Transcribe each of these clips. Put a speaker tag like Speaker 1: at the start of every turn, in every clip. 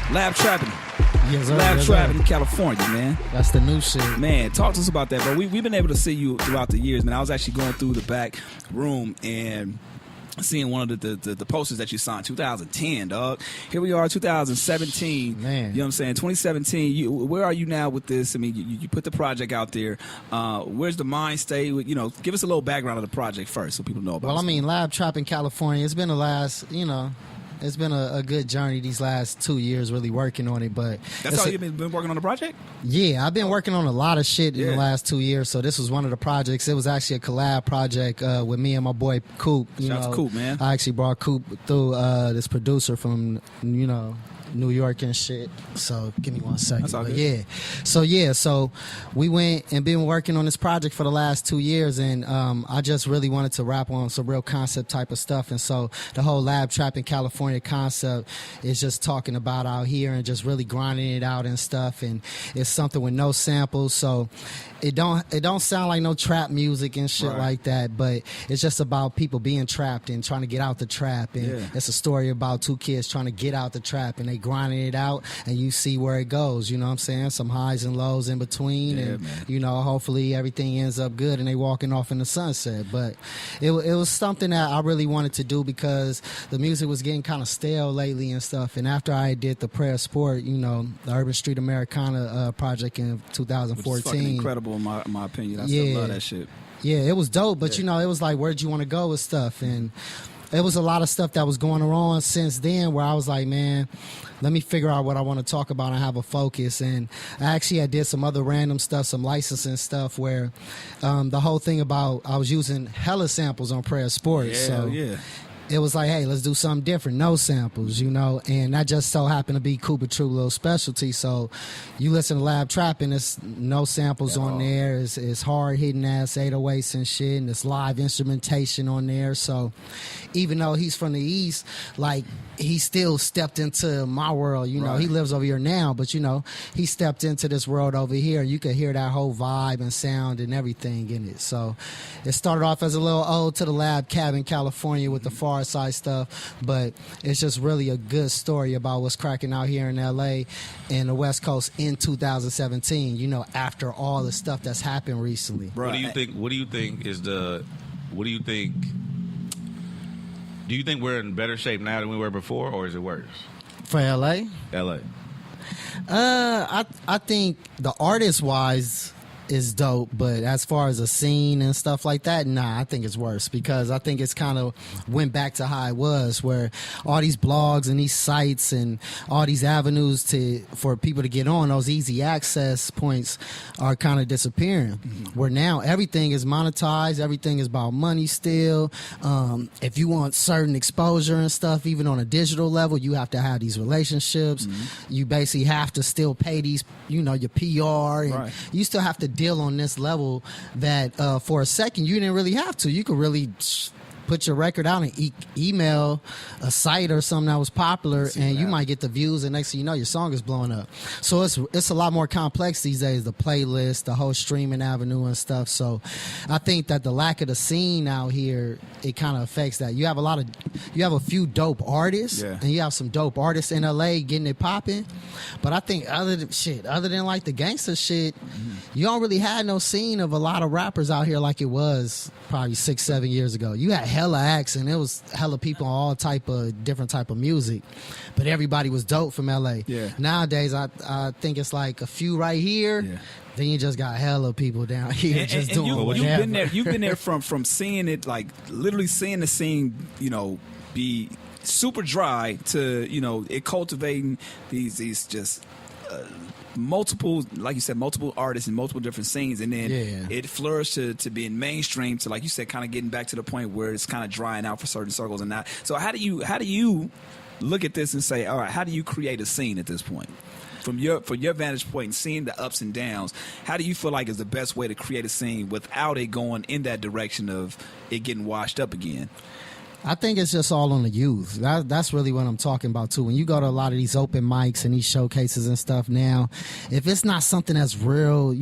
Speaker 1: Labtrappin.
Speaker 2: Yes, sir.
Speaker 1: Labtrappin California, man.
Speaker 2: That's the new shit.
Speaker 1: Man, talk to us about that, bro. We've been able to see you throughout the years, man. I was actually going through the back room and seeing one of the posters that you signed, 2010, dog. Here we are, 2017.
Speaker 2: Man.
Speaker 1: You know what I'm saying? 2017, where are you now with this? I mean, you put the project out there. Where's the mind stay? You know, give us a little background of the project first so people know about it.
Speaker 2: Well, I mean, Labtrappin California, it's been it's been a good journey these last 2 years really working on it. But
Speaker 1: that's how you've been working on the project?
Speaker 2: Yeah, I've been working on a lot of shit in the last 2 years. So this was one of the projects. It was actually a collab project with me and my boy Coop.
Speaker 1: Shout out to Coop, man.
Speaker 2: I actually brought Coop through this producer from, New York and shit. So give me 1 second.
Speaker 1: That's all good.
Speaker 2: Yeah. So we went and been working on this project for the last 2 years, and I just really wanted to rap on some real concept type of stuff. And so the whole Labtrappin California concept is just talking about out here and just really grinding it out and stuff. And it's something with no samples, so it don't sound like no trap music and shit like that, but it's just about people being trapped and trying to get out the trap. And it's a story about two kids trying to get out the trap, and they grinding it out, and you see where it goes. You know what I'm saying? Some highs and lows in between, and hopefully everything ends up good and they walking off in the sunset. But it was something that I really wanted to do because the music was getting kind of stale lately and stuff. And after I did the Prez Sport, the Urban Street Americana project in 2014,
Speaker 1: which is fucking incredible in my opinion. I still love that shit.
Speaker 2: Yeah, it was dope, but it was like, where'd you want to go with stuff? And it was a lot of stuff that was going on since then where I was like, man, let me figure out what I want to talk about and have a focus. And I did some other random stuff, some licensing stuff where the whole thing about I was using hella samples on Prez Sports. It was like, hey, let's do something different. No samples, and that just so happened to be CoopaTroop little specialty. So you listen to Labtrappin, it's no samples on there. It's hard hitting ass 808s and shit, and it's live instrumentation on there. So even though he's from the East, like, he still stepped into my world. He lives over here now, but he stepped into this world over here. You could hear that whole vibe and sound and everything in it. So it started off as a little ode to the Lab Cabin, California, with the Far Side stuff, but it's just really a good story about what's cracking out here in LA and the West Coast in 2017, after all the stuff that's happened recently.
Speaker 3: What do you think do you think we're in better shape now than we were before, or is it worse?
Speaker 2: For LA?
Speaker 3: LA.
Speaker 2: I think the artist wise is dope, but as far as a scene and stuff like that, nah, I think it's worse because I think it's kind of went back to how it was, where all these blogs and these sites and all these avenues for people to get on, those easy access points are kind of disappearing. Where now everything is monetized, everything is about money still. If you want certain exposure and stuff, even on a digital level, you have to have these relationships. You basically have to still pay these, your PR, and you still have to deal on this level that for a second you didn't really have to. You could really put your record out and email a site or something that was popular, and you might get the views, and next thing you know, your song is blowing up. So it's a lot more complex these days, the playlist, the whole streaming avenue and stuff. So I think that the lack of the scene out here, it kind of affects that. You have a few dope artists, and you have some dope artists in LA getting it popping, but I think other than like the gangster shit, you don't really have no scene of a lot of rappers out here like it was probably 6-7 years ago. You had hella acts, and it was hella people on all different type of music, but everybody was dope from LA. Nowadays I think it's like a few right here, then you just got hella people down here doing whatever.
Speaker 1: You've been there from seeing it, like literally seeing the scene be super dry to it cultivating these just multiple, like you said, multiple artists and multiple different scenes, and then it flourished to being mainstream, to, like you said, kind of getting back to the point where it's kind of drying out for certain circles. And not. So how do you look at this and say, all right, how do you create a scene at this point? From your vantage point and seeing the ups and downs, how do you feel like is the best way to create a scene without it going in that direction of it getting washed up again?
Speaker 2: I think it's just all on the youth. That's really what I'm talking about too. When you go to a lot of these open mics and these showcases and stuff now, if it's not something that's real,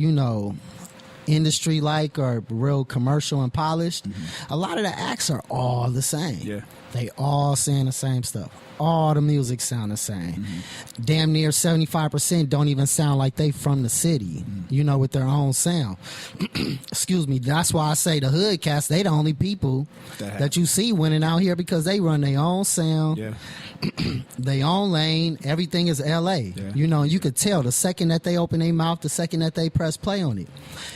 Speaker 2: industry like or real commercial and polished, a lot of the acts are all the same. They all saying the same stuff. All the music sound the same. Damn near 75% don't even sound like they from the city, with their own sound. Excuse me. That's why I say the hood cats, they the only people that you see winning out here because they run their own sound, their own lane. Everything is L.A. Yeah. You could tell the second that they open their mouth, the second that they press play on it.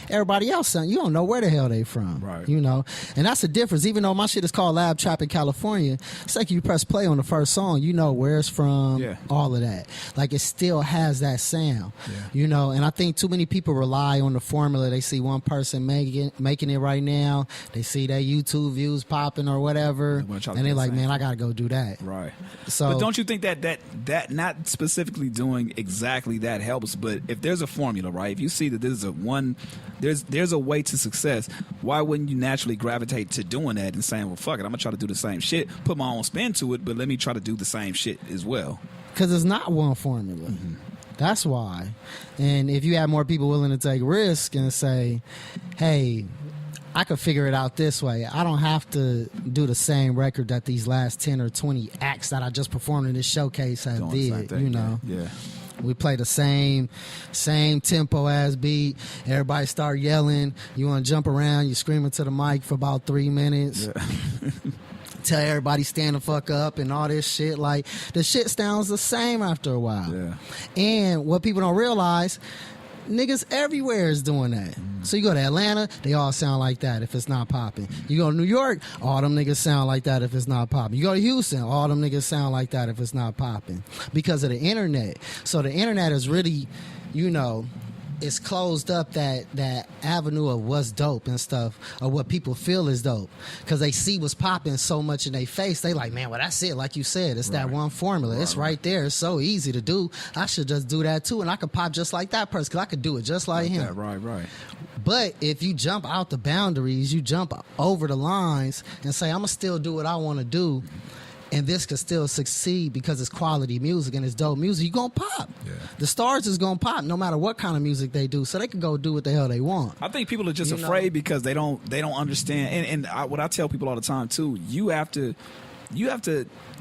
Speaker 2: Everybody else, you don't know where the hell they from,
Speaker 1: right.
Speaker 2: And that's the difference. Even though my shit is called Labtrappin California, it's like you press play on the first song, you know where it's from, all of that. Like it still has that sound, and I think too many people rely on the formula. They see one person making it right now, they see their YouTube views popping or whatever, and they're like, man, I gotta go do that.
Speaker 1: Right.
Speaker 2: So,
Speaker 1: but don't you think that not specifically doing exactly that helps, but if there's a formula, right? If you see that there's a way to success, why wouldn't you naturally gravitate to doing that and saying, well, fuck it, I'm gonna try to do the same shit, put my own spin to it, but let me try to do the same shit as well?
Speaker 2: Because it's not one formula. That's why. And if you have more people willing to take risks and say, hey, I could figure it out this way. I don't have to do the same record that these last 10 or 20 acts that I just performed in this showcase have did,
Speaker 1: Yeah.
Speaker 2: We play the same tempo as beat. Everybody start yelling. You want to jump around. You screaming to the mic for about 3 minutes.
Speaker 1: Yeah.
Speaker 2: Tell everybody stand the fuck up and all this shit. Like, the shit sounds the same after a while.
Speaker 1: Yeah.
Speaker 2: And what people don't realize, niggas everywhere is doing that. So you go to Atlanta, they all sound like that if it's not popping. You go to New York, all them niggas sound like that if it's not popping. You go to Houston, all them niggas sound like that if it's not popping. Because of the internet. So the internet is really, it's closed up that avenue of what's dope and stuff, or what people feel is dope, because they see what's popping so much in their face. They like, man, well, that's it. Like you said, it's that one formula. It's right there. It's so easy to do. I should just do that too, and I could pop just like that person, because I could do it just like him.
Speaker 1: Right.
Speaker 2: But if you jump out the boundaries, you jump over the lines and say, I'm gonna still do what I want to do, and this could still succeed because it's quality music and it's dope music, you gonna pop. Yeah. The stars is gonna pop no matter what kind of music they do, so they can go do what the hell they want.
Speaker 1: I think people are just afraid because they don't understand. And what I tell people all the time too, you have to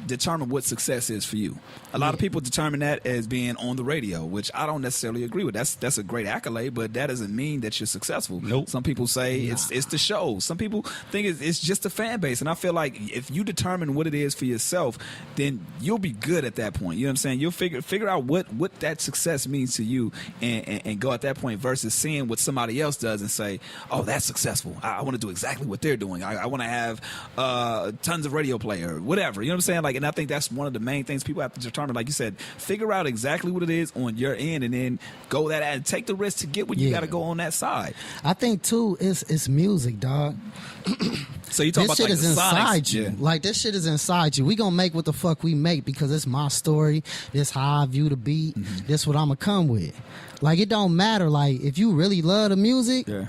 Speaker 1: determine what success is for you. A lot of people determine that as being on the radio, which I don't necessarily agree with. That's a great accolade, but that doesn't mean that you're successful.
Speaker 3: Nope.
Speaker 1: Some people say it's the show. Some people think it's just the fan base. And I feel like if you determine what it is for yourself, then you'll be good at that point. You know what I'm saying? You'll figure out what that success means to you and go at that point, versus seeing what somebody else does and say, oh, that's successful. I want to do exactly what they're doing. I want to have tons of radio play or whatever. You know what I'm saying? Like, and I think that's one of the main things people have to determine. Like you said, figure out exactly what it is on your end, and then go that and take the risk to get what you got to go on that side.
Speaker 2: I think too, it's music, dog.
Speaker 1: So you talk about
Speaker 2: this shit
Speaker 1: like
Speaker 2: is inside you.
Speaker 1: Yeah.
Speaker 2: Like, this shit is inside you. We gonna make what the fuck we make because it's my story. This how I view the beat. This what I'ma come with. Like, it don't matter. Like, if you really love the music.
Speaker 1: Yeah.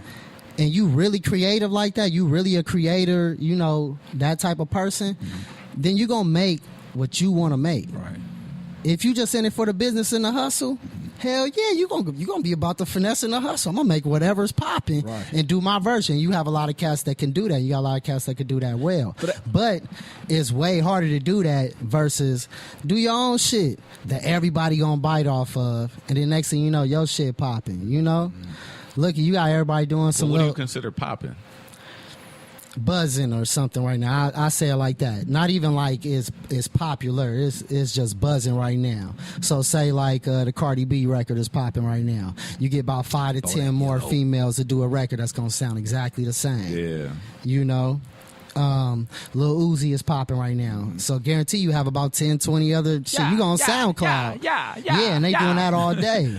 Speaker 2: And you really creative like that, you really a creator, that type of person, then you gonna make what you want to make.
Speaker 1: Right.
Speaker 2: If you just in it for the business and the hustle, hell yeah, you gonna be about the finesse and the hustle. I'm gonna make whatever's popping and do my version. You have a lot of cats that can do that. You got a lot of cats that can do that well. But it's way harder to do that versus do your own shit that everybody gonna bite off of, and then next thing you know, your shit popping. Look, you got everybody doing some.
Speaker 3: What do you consider popping?
Speaker 2: Buzzing or something right now. I say it like that. Not even like it's popular. It's just buzzing right now. So say like the Cardi B record is popping right now. You get about 5 to 10 more females to do a record that's gonna sound exactly the same. Yeah. Lil Uzi is popping right now. So guarantee you have about 10, 20 other shit. You on SoundCloud. Yeah, and they doing that all day.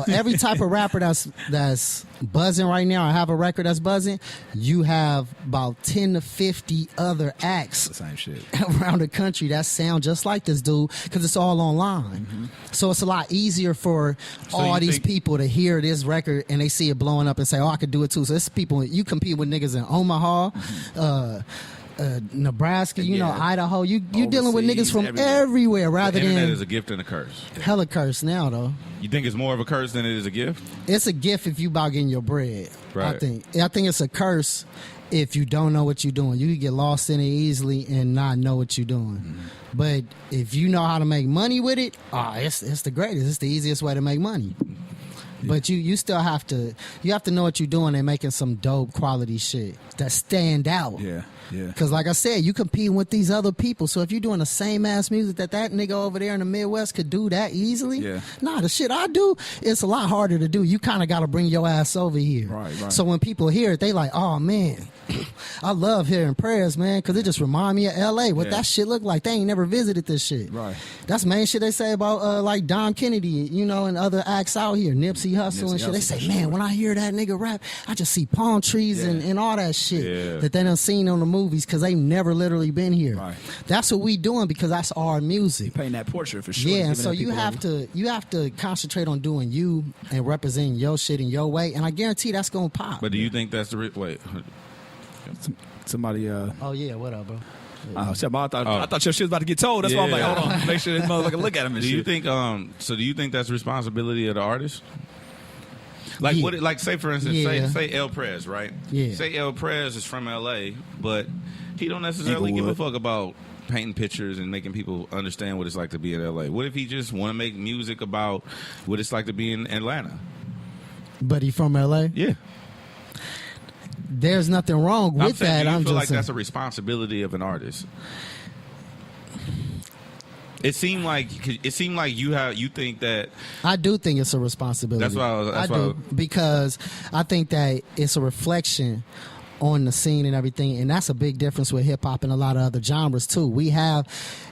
Speaker 2: Every type of rapper that's buzzing right now, or have a record that's buzzing, you have about 10 to 50 other acts
Speaker 1: same shit
Speaker 2: around the country that sound just like this dude, because it's all online. So it's a lot easier for all these people to hear this record and they see it blowing up and say, oh, I could do it too. So it's people, you compete with niggas in Omaha, Nebraska, Idaho. You dealing with niggas from everywhere rather
Speaker 3: the internet
Speaker 2: than.
Speaker 3: Is a gift and a curse.
Speaker 2: Hella curse now though.
Speaker 3: You think it's more of a curse than it is a gift?
Speaker 2: It's a gift if you about getting your bread.
Speaker 3: Right.
Speaker 2: I think it's a curse if you don't know what you're doing. You can get lost in it easily and not know what you're doing. But if you know how to make money with it, it's the greatest. It's the easiest way to make money. But you still have to know what you're doing and making some dope quality shit that stand out.
Speaker 1: Yeah.
Speaker 2: Because like I said, you competing with these other people. So if you're doing the same ass music that nigga over there in the Midwest could do that easily, the shit I do, it's a lot harder to do. You kind of got to bring your ass over here.
Speaker 1: Right.
Speaker 2: So when people hear it, they like, oh man, I love hearing Prez, man, because it just remind me of LA. What that shit look like? They ain't never visited this shit.
Speaker 1: Right.
Speaker 2: That's main shit they say about like Dom Kennedy, and other acts out here, Nipsey Hussle and shit. They say, man, when I hear that nigga rap, I just see palm trees and all that shit that they done seen on the movies because they've never literally been here.
Speaker 1: Right.
Speaker 2: That's what we doing because that's our music.
Speaker 1: You're painting that portrait for sure.
Speaker 2: Yeah, and so you have to concentrate on doing you and representing your shit in your way, and I guarantee that's gonna pop.
Speaker 3: But do you think that's the wait?
Speaker 1: Somebody.
Speaker 2: Oh yeah, what up, bro?
Speaker 1: I thought your shit was about to get told. That's why I'm like, hold on, make sure this motherfucker look at him and
Speaker 3: do
Speaker 1: shit.
Speaker 3: you think? So do you think that's the responsibility of the artist? Like what? Like say for instance, say El Prez, right?
Speaker 2: Yeah.
Speaker 3: Say El Prez is from LA, but he don't necessarily give a fuck about painting pictures and making people understand what it's like to be in LA. What if he just want to make music about what it's like to be in Atlanta?
Speaker 2: But he from LA?
Speaker 3: Yeah.
Speaker 2: There's nothing wrong with that.
Speaker 3: Do you
Speaker 2: I'm
Speaker 3: feel
Speaker 2: just
Speaker 3: like
Speaker 2: saying.
Speaker 3: that's a responsibility of an artist? It seemed like you think that.
Speaker 2: I do think it's a responsibility.
Speaker 3: That's why I
Speaker 2: do because I think that it's a reflection on the scene and everything, and that's a big difference with hip hop and a lot of other genres too.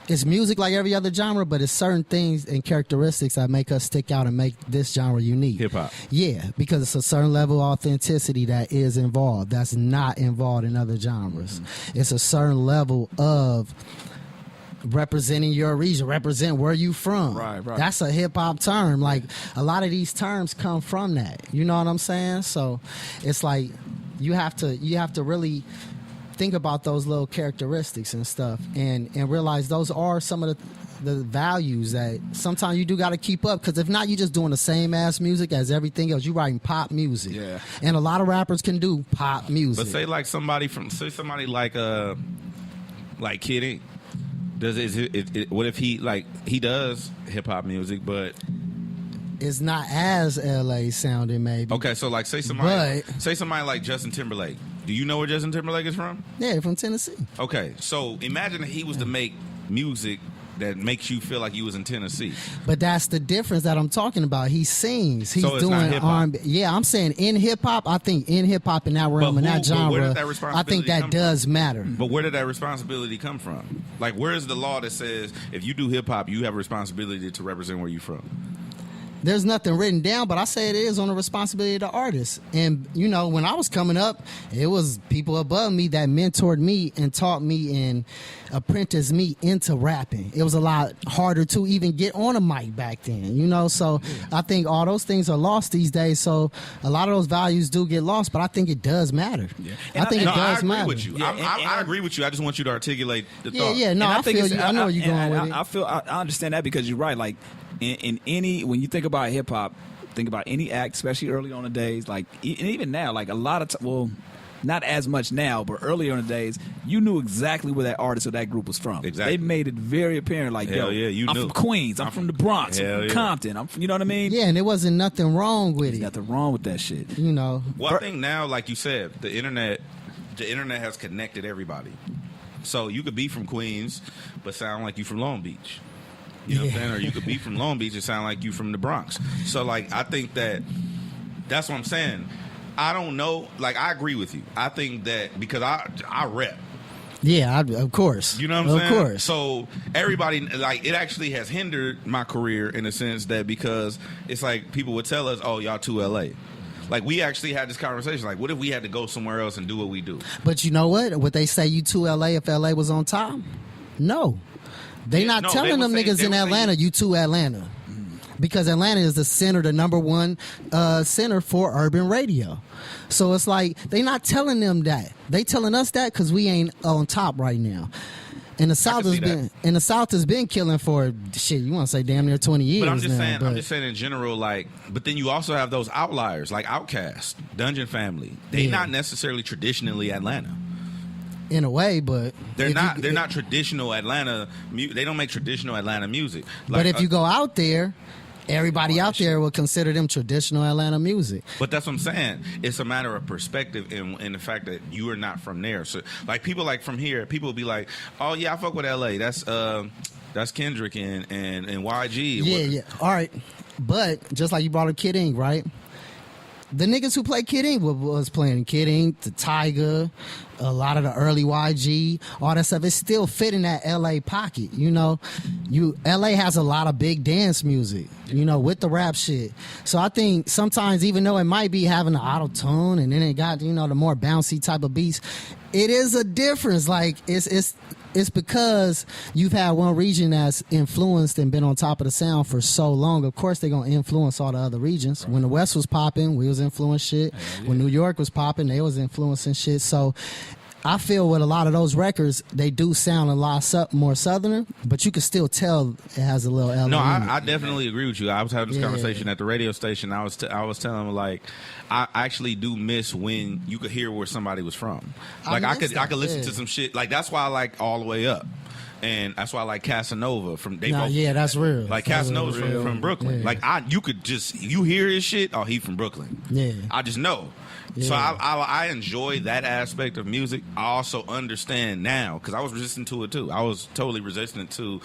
Speaker 2: It's music like every other genre, but it's certain things and characteristics that make us stick out and make this genre unique.
Speaker 3: Hip hop.
Speaker 2: Yeah, because it's a certain level of authenticity that is involved that's not involved in other genres. It's a certain level of representing your region, represent where you from.
Speaker 1: Right.
Speaker 2: That's a hip hop term. Like a lot of these terms come from that. You know what I'm saying? So it's like you have to really think about those little characteristics and stuff and realize those are some of the values that sometimes you do got to keep up, because if not, you just doing the same ass music as everything else. You writing pop music.
Speaker 1: Yeah.
Speaker 2: And a lot of rappers can do pop music.
Speaker 3: But say like somebody like Kid Ink. What if he does hip hop music, but
Speaker 2: it's not as LA sounding, maybe.
Speaker 3: Okay, so like say somebody like Justin Timberlake. Do you know where Justin Timberlake is from?
Speaker 2: Yeah, from Tennessee.
Speaker 3: Okay, so imagine if he was to make music that makes you feel like you was in Tennessee.
Speaker 2: But that's the difference that I'm talking about. He sings. He's
Speaker 3: so it's
Speaker 2: doing
Speaker 3: not hip-hop.
Speaker 2: R&B. Yeah, I'm saying in hip hop. I think in hip hop in that realm and that genre,
Speaker 3: where did that responsibility
Speaker 2: I think that does matter.
Speaker 3: But where did that responsibility come from? Like, where is the law that says if you do hip hop, you have a responsibility to represent where you're from?
Speaker 2: There's nothing written down, but I say it is on the responsibility of the artist. And, when I was coming up, it was people above me that mentored me and taught me and apprenticed me into rapping. It was a lot harder to even get on a mic back then, So I think all those things are lost these days. So a lot of those values do get lost, but I think it does matter.
Speaker 1: Yeah.
Speaker 2: I think it does matter.
Speaker 3: I agree with you. I agree with you. I just want you to articulate the thought.
Speaker 2: Yeah, no, I feel you. I know where you're going with it.
Speaker 1: I understand that because you're right. Like, in any, when you think about hip hop, think about any act, especially early on the days, like, and even now, like a lot of not as much now, but earlier in the days, you knew exactly where that artist or that group was from.
Speaker 3: Exactly.
Speaker 1: They made it very apparent, like,
Speaker 3: Hell yeah, you
Speaker 1: I'm
Speaker 3: knew.
Speaker 1: from Queens, I'm from the Bronx, I'm from Compton, you know what I mean?
Speaker 2: Yeah, and there wasn't nothing wrong with
Speaker 1: There's
Speaker 2: it.
Speaker 1: nothing wrong with that shit.
Speaker 3: Well, I think now, like you said, the internet has connected everybody. So you could be from Queens, but sound like you from Long Beach. You know what I'm saying? Or you could be from Long Beach and sound like you from the Bronx. So, like, I think that's what I'm saying. I don't know. Like, I agree with you. I think that because I rep.
Speaker 2: Yeah, of course.
Speaker 3: You know what I'm saying?
Speaker 2: Of course.
Speaker 3: So, everybody, like, it actually has hindered my career in a sense that because it's like people would tell us, oh, y'all too L.A. Like, we actually had this conversation. Like, what if we had to go somewhere else and do what we do?
Speaker 2: But you know what? Would they say you too L.A. if L.A. was on top? No. They not telling them niggas in Atlanta, you to Atlanta. Because Atlanta is the center, the number one center for urban radio. So it's like, they not telling them that. They telling us that because we ain't on top right now. And the South has been killing for shit. You want to say damn near 20 years.
Speaker 3: But I'm just
Speaker 2: now,
Speaker 3: saying.
Speaker 2: but
Speaker 3: I'm just saying in general. Like, but then you also have those outliers like Outkast, Dungeon Family. They not necessarily traditionally Atlanta.
Speaker 2: In a way, but
Speaker 3: they're not traditional Atlanta. They don't make traditional Atlanta music. Like,
Speaker 2: but if you go out there, everybody out there will consider them traditional Atlanta music.
Speaker 3: But that's what I'm saying. It's a matter of perspective and the fact that you are not from there. So, like, people like from here, people will be like, "Oh yeah, I fuck with LA. That's Kendrick and YG."
Speaker 2: Yeah. All right, but just like you brought up Kid Ink, right? The niggas who played Kid Ink was playing Kid Ink, the Tyga, a lot of the early YG, all that stuff. It's still fit in that LA pocket, you know. LA has a lot of big dance music, you know, with the rap shit. So I think sometimes, even though it might be having the auto tune and then it got, you know, the more bouncy type of beats, it is a difference. Like it's because you've had one region that's influenced and been on top of the sound for so long. Of course, they're going to influence all the other regions. Right. When the West was popping, we was influencing shit. Yeah. When New York was popping, they was influencing shit. So I feel with a lot of those records, they do sound a lot more Southerner, but you can still tell it has a little LA.
Speaker 3: No, I definitely agree with you. I was having this conversation at the radio station. I was telling them, like, I actually do miss when you could hear where somebody was from. Like, I could listen to some shit. Like, that's why I like All the Way Up. And that's why I like Casanova from
Speaker 2: that's real.
Speaker 3: Like Casanova's from Brooklyn. Yeah. Like you hear his shit, oh, he from Brooklyn. Yeah. I just know. Yeah. So I enjoy that aspect of music. I also understand now, because I was resistant to it too. I was totally resistant to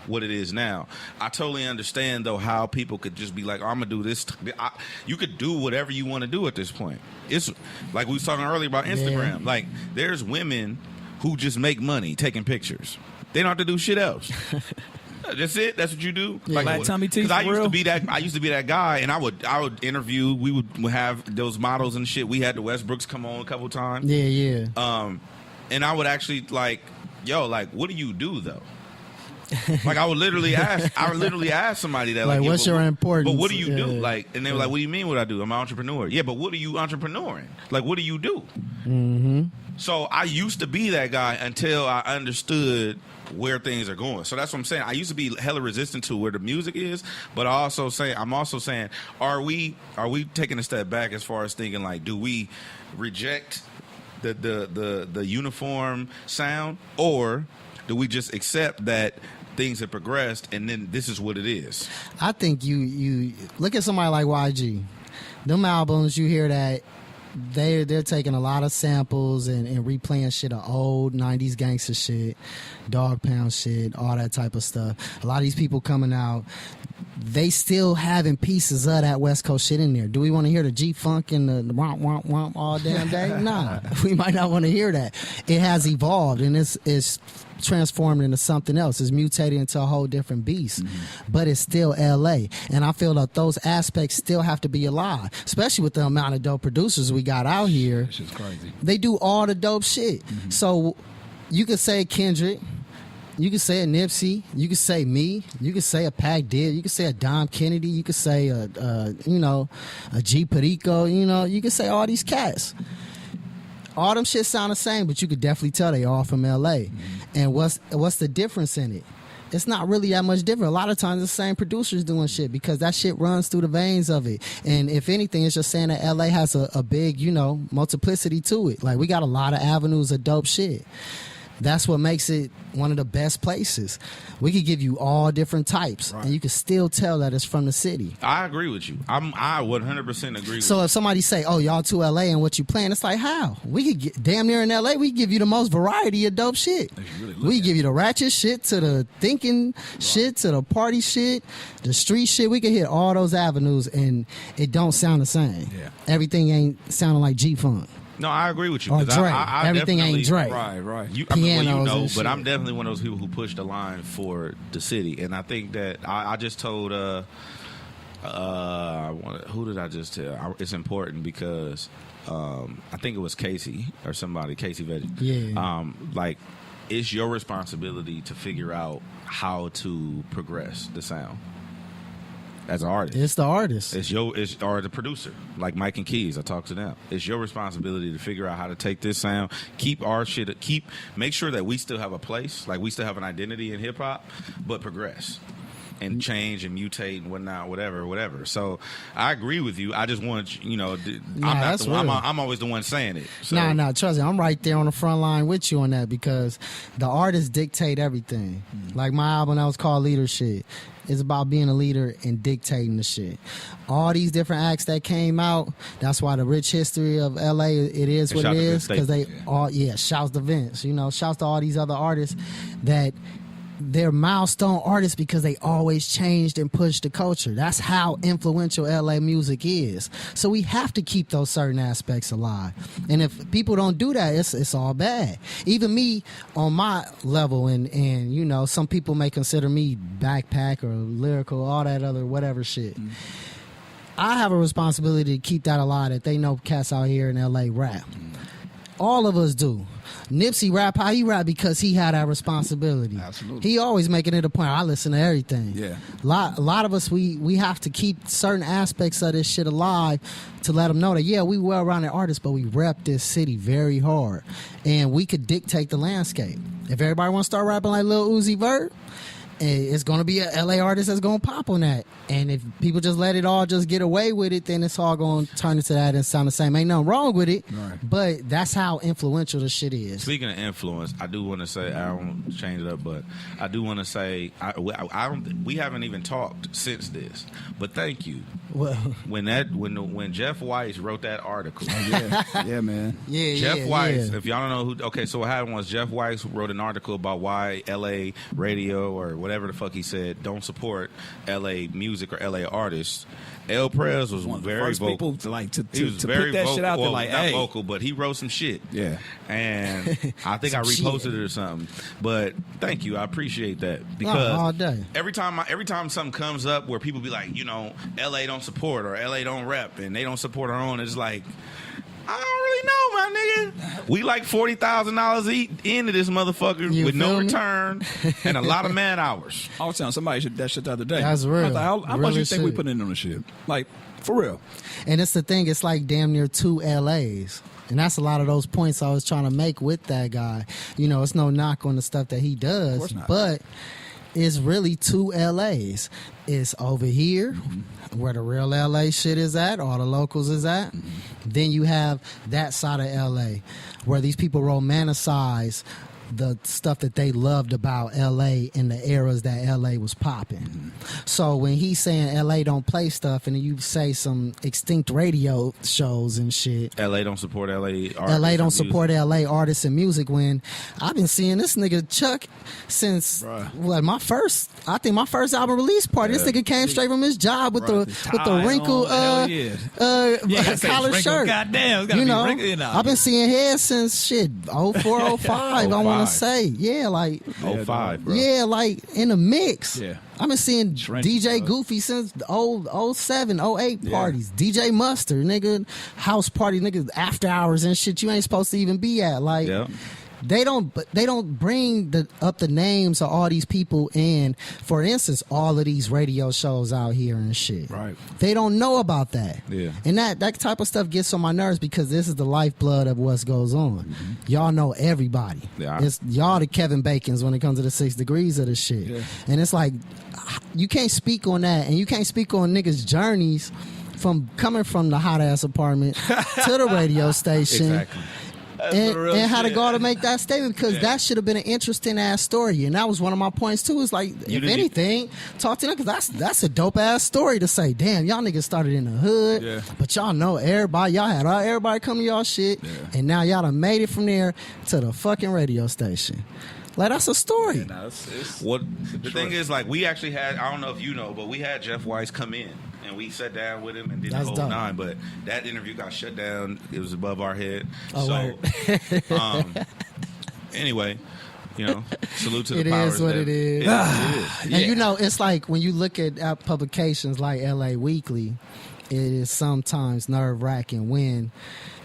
Speaker 3: what it is now. I totally understand though how people could just be like, oh, I'm gonna do this. You could do whatever you want to do at this point. It's like we was talking earlier about Instagram. Yeah. Like, there's women who just make money taking pictures. They don't have to do shit else. That's it. That's what you do.
Speaker 1: Yeah. Like Tommy T.
Speaker 3: Because I used to be that guy, and I would interview. We would have those models and shit. We had the Westbrooks come on a couple times.
Speaker 2: Yeah.
Speaker 3: And I would actually like, what do you do though? Like, I would literally ask somebody that, like,
Speaker 2: what's your importance?
Speaker 3: But what do you do? Like, and they were like, what do you mean what I do? I'm an entrepreneur. Yeah, but what are you entrepreneuring? Like, what do you do? Mm-hmm. So I used to be that guy until I understood where things are going. So that's what I'm saying. I used to be hella resistant to where the music is, but I'm also saying, are we taking a step back as far as thinking, like, do we reject the uniform sound, or do we just accept that things have progressed and then this is what it is?
Speaker 2: I think you look at somebody like YG. Them albums, you hear that they're taking a lot of samples and replaying shit of old 90s gangster shit, Dog Pound shit, all that type of stuff. A lot of these people coming out, they still having pieces of that West Coast shit in there. Do we want to hear the G-Funk and the womp, womp, womp all damn day? Nah, we might not want to hear that. It has evolved, and it's transformed into something else. It's mutated into a whole different beast. Mm-hmm. But it's still LA. And I feel that those aspects still have to be alive, especially with the amount of dope producers we got out here.
Speaker 1: That shit's crazy.
Speaker 2: They do all the dope shit. Mm-hmm. So you could say Kendrick, you could say a Nipsey, you could say me, you could say a Pac Dib, you could say a Dom Kennedy, you could say a G Perico, you could say all these cats. All them shit sound the same, but you could definitely tell they all from LA. Mm-hmm. And what's the difference in it? It's not really that much different. A lot of times the same producers doing shit because that shit runs through the veins of it. And if anything, it's just saying that LA has a big, multiplicity to it. Like, we got a lot of avenues of dope shit. That's what makes it one of the best places. We could give you all different types, right, and you can still tell that it's from the city.
Speaker 3: I agree with you. I 100% agree with you.
Speaker 2: So if somebody say, oh, y'all to LA and what you playing, it's like, how? We could get damn near in LA, we give you the most variety of dope shit. We give you the ratchet shit to the thinking shit to the party shit, the street shit. We could hit all those avenues and it don't sound the same. Yeah. Everything ain't sounding like G-Funk.
Speaker 3: No, I agree with you.
Speaker 2: Or Dre. Everything ain't Dre.
Speaker 3: Right.
Speaker 2: Pianos
Speaker 3: but I'm definitely one of those people who push the line for the city. And I think that I just told, who did I just tell? It's important because I think it was Casey or somebody, Casey Veggie.
Speaker 2: Yeah.
Speaker 3: It's your responsibility to figure out how to progress the sound. as an artist.
Speaker 2: It's the artist.
Speaker 3: Or the producer, like Mike and Keys. I talk to them. It's your responsibility to figure out how to take this sound, keep our shit, make sure that we still have a place, like we still have an identity in hip hop, but progress and change and mutate and whatnot, whatever. So I agree with you. I just want I'm always the one saying it. So.
Speaker 2: Nah, trust me. I'm right there on the front line with you on that because the artists dictate everything. Like my album that was called Leadership. It's about being a leader and dictating the shit. All these different acts that came out, that's why the rich history of LA, it is what it is. Because they all, shouts to Vince, shouts to all these other artists that they're milestone artists because they always changed and pushed the culture. That's how influential LA music is. So we have to keep those certain aspects alive. And if people don't do that, it's all bad. Even me on my level, and some people may consider me backpack or lyrical, all that other whatever shit. I have a responsibility to keep that alive, that they know cats out here in LA rap. All of us do. Nipsey rap how he rap because he had that responsibility.
Speaker 1: Absolutely.
Speaker 2: He always making it a point. I listen to everything.
Speaker 1: Yeah.
Speaker 2: A lot of us, we have to keep certain aspects of this shit alive to let them know that, we well-rounded artists, but we rep this city very hard. And we could dictate the landscape. If everybody want to start rapping like Lil Uzi Vert, it's going to be a LA artist that's going to pop on that. And if people just let it all just get away with it, then it's all going to turn into that and sound the same. Ain't nothing wrong with it,
Speaker 1: right.
Speaker 2: But that's how influential the shit is.
Speaker 3: Speaking of influence, I do want to say, I don't change it up, but I do want to say, we haven't even talked since this, but thank you.
Speaker 2: Well,
Speaker 3: when Jeff Weiss wrote that article.
Speaker 1: Yeah, man.
Speaker 3: Jeff Weiss, if y'all don't know so what happened was Jeff Weiss wrote an article about why LA radio or whatever the fuck he said don't support LA music or LA artists. El Prez was
Speaker 1: one of the
Speaker 3: very
Speaker 1: first
Speaker 3: vocal.
Speaker 1: people to
Speaker 3: very
Speaker 1: put that
Speaker 3: vocal.
Speaker 1: shit out there,
Speaker 3: Not
Speaker 1: hey,
Speaker 3: vocal, but he wrote some shit.
Speaker 1: Yeah,
Speaker 3: and I think I reposted it or something. But thank you, I appreciate that because
Speaker 2: all day.
Speaker 3: Every time something comes up where people be like, LA don't support or LA don't rep and they don't support our own, it's like, I don't really know, my nigga. We like $40,000 into this motherfucker with no return and a lot of man hours.
Speaker 1: I was telling somebody that shit the other day.
Speaker 2: That's real.
Speaker 1: I was like, how much do you think we put in on the shit? Like, for real.
Speaker 2: And it's the thing, it's like damn near 2 LAs. And that's a lot of those points I was trying to make with that guy. It's no knock on the stuff that he does.
Speaker 1: Of course not.
Speaker 2: But it's really 2 LAs. It's over here, where the real LA shit is at, all the locals is at. Then you have that side of LA, where these people romanticize the stuff that they loved about LA in the eras that LA was popping. So when he's saying LA don't play stuff, and you say some extinct radio shows and shit,
Speaker 3: LA don't support LA artists.
Speaker 2: LA don't support LA artists and music, when I've been seeing this nigga Chuck since my first album release party. This nigga came straight from his job with the wrinkled collar shirt.
Speaker 1: Goddamn,
Speaker 2: I've been seeing heads since shit 04, 05. I want to say, like
Speaker 3: 05, bro.
Speaker 2: like in the mix.
Speaker 1: Yeah.
Speaker 2: I've been seeing DJ Goofy since the old 07, 08 parties. DJ Mustard, nigga, house party, nigga, after hours and shit you ain't supposed to even be at. Like, they don't bring up the names of all these people in. For instance, all of these radio shows out here and shit.
Speaker 1: Right.
Speaker 2: They don't know about that.
Speaker 3: Yeah.
Speaker 2: And that type of stuff gets on my nerves because this is the lifeblood of what goes on. Y'all know everybody.
Speaker 3: Yeah.
Speaker 2: It's y'all the Kevin Bacons when it comes to the 6 degrees of the shit.
Speaker 1: Yeah.
Speaker 2: And it's like, you can't speak on that, and you can't speak on niggas' journeys from coming from the hot ass apartment to the radio station.
Speaker 3: Exactly.
Speaker 2: And how to go to make that statement, because that should have been an interesting ass story, and that was one of my points too. Is like, if anything, talk to them, because that's a dope ass story to say. Damn, y'all niggas started in the hood, but y'all know everybody. Y'all had everybody come to y'all shit, and now y'all done made it from there to the fucking radio station. Like, that's a story.
Speaker 3: The thing is, like, we actually had, I don't know if you know, but we had Jeff Weiss come in and we sat down with him and did the whole
Speaker 2: dope.
Speaker 3: 9, but that interview got shut down. It was above our head.
Speaker 2: Oh,
Speaker 3: Anyway, salute to the
Speaker 2: It
Speaker 3: powers
Speaker 2: is what
Speaker 3: that-
Speaker 2: it is.
Speaker 3: It is.
Speaker 2: And it's like when you look at publications like LA Weekly, it is sometimes nerve-wracking when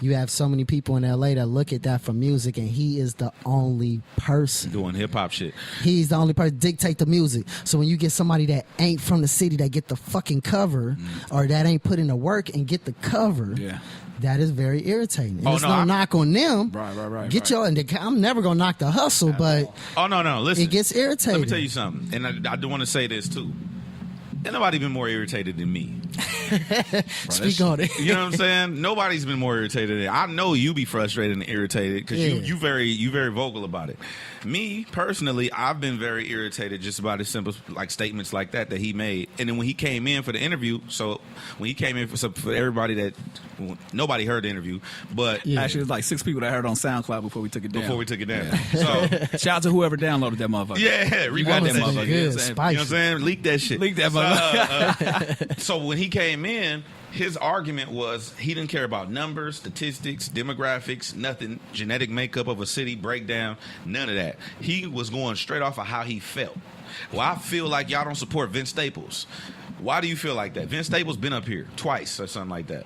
Speaker 2: you have so many people in LA that look at that for music, and he is the only person
Speaker 3: doing hip-hop shit.
Speaker 2: He's the only person dictate the music. So when you get somebody that ain't from the city that get the fucking cover, or that ain't put in the work and get the cover, that is very irritating. And there's no knock on them.
Speaker 1: Right.
Speaker 2: Get your. And I'm never gonna knock the hustle, but
Speaker 3: no. Listen,
Speaker 2: it gets irritating.
Speaker 3: Let me tell you something, and I do want to say this too. Ain't nobody been more irritated than me.
Speaker 2: Speak on it.
Speaker 3: You know what I'm saying? Nobody's been more irritated. I know you be frustrated and irritated because you very vocal about it. Me personally, I've been very irritated just about his simple like statements like that he made. And then when he came in for the interview, so when he came in for everybody that nobody heard the interview, but
Speaker 1: actually it was like 6 people that heard on SoundCloud before we took it down.
Speaker 3: So
Speaker 1: shout out to whoever downloaded that motherfucker.
Speaker 3: Yeah,
Speaker 1: you got that motherfucker.
Speaker 2: Good,
Speaker 1: you know what
Speaker 3: I'm saying? Leak that shit.
Speaker 1: Leak that motherfucker.
Speaker 3: So when he came in, his argument was he didn't care about numbers, statistics, demographics, nothing, genetic makeup of a city, breakdown, none of that. He was going straight off of how he felt. Well, I feel like y'all don't support Vince Staples. Why do you feel like that? Vince Staples been up here twice or something like that.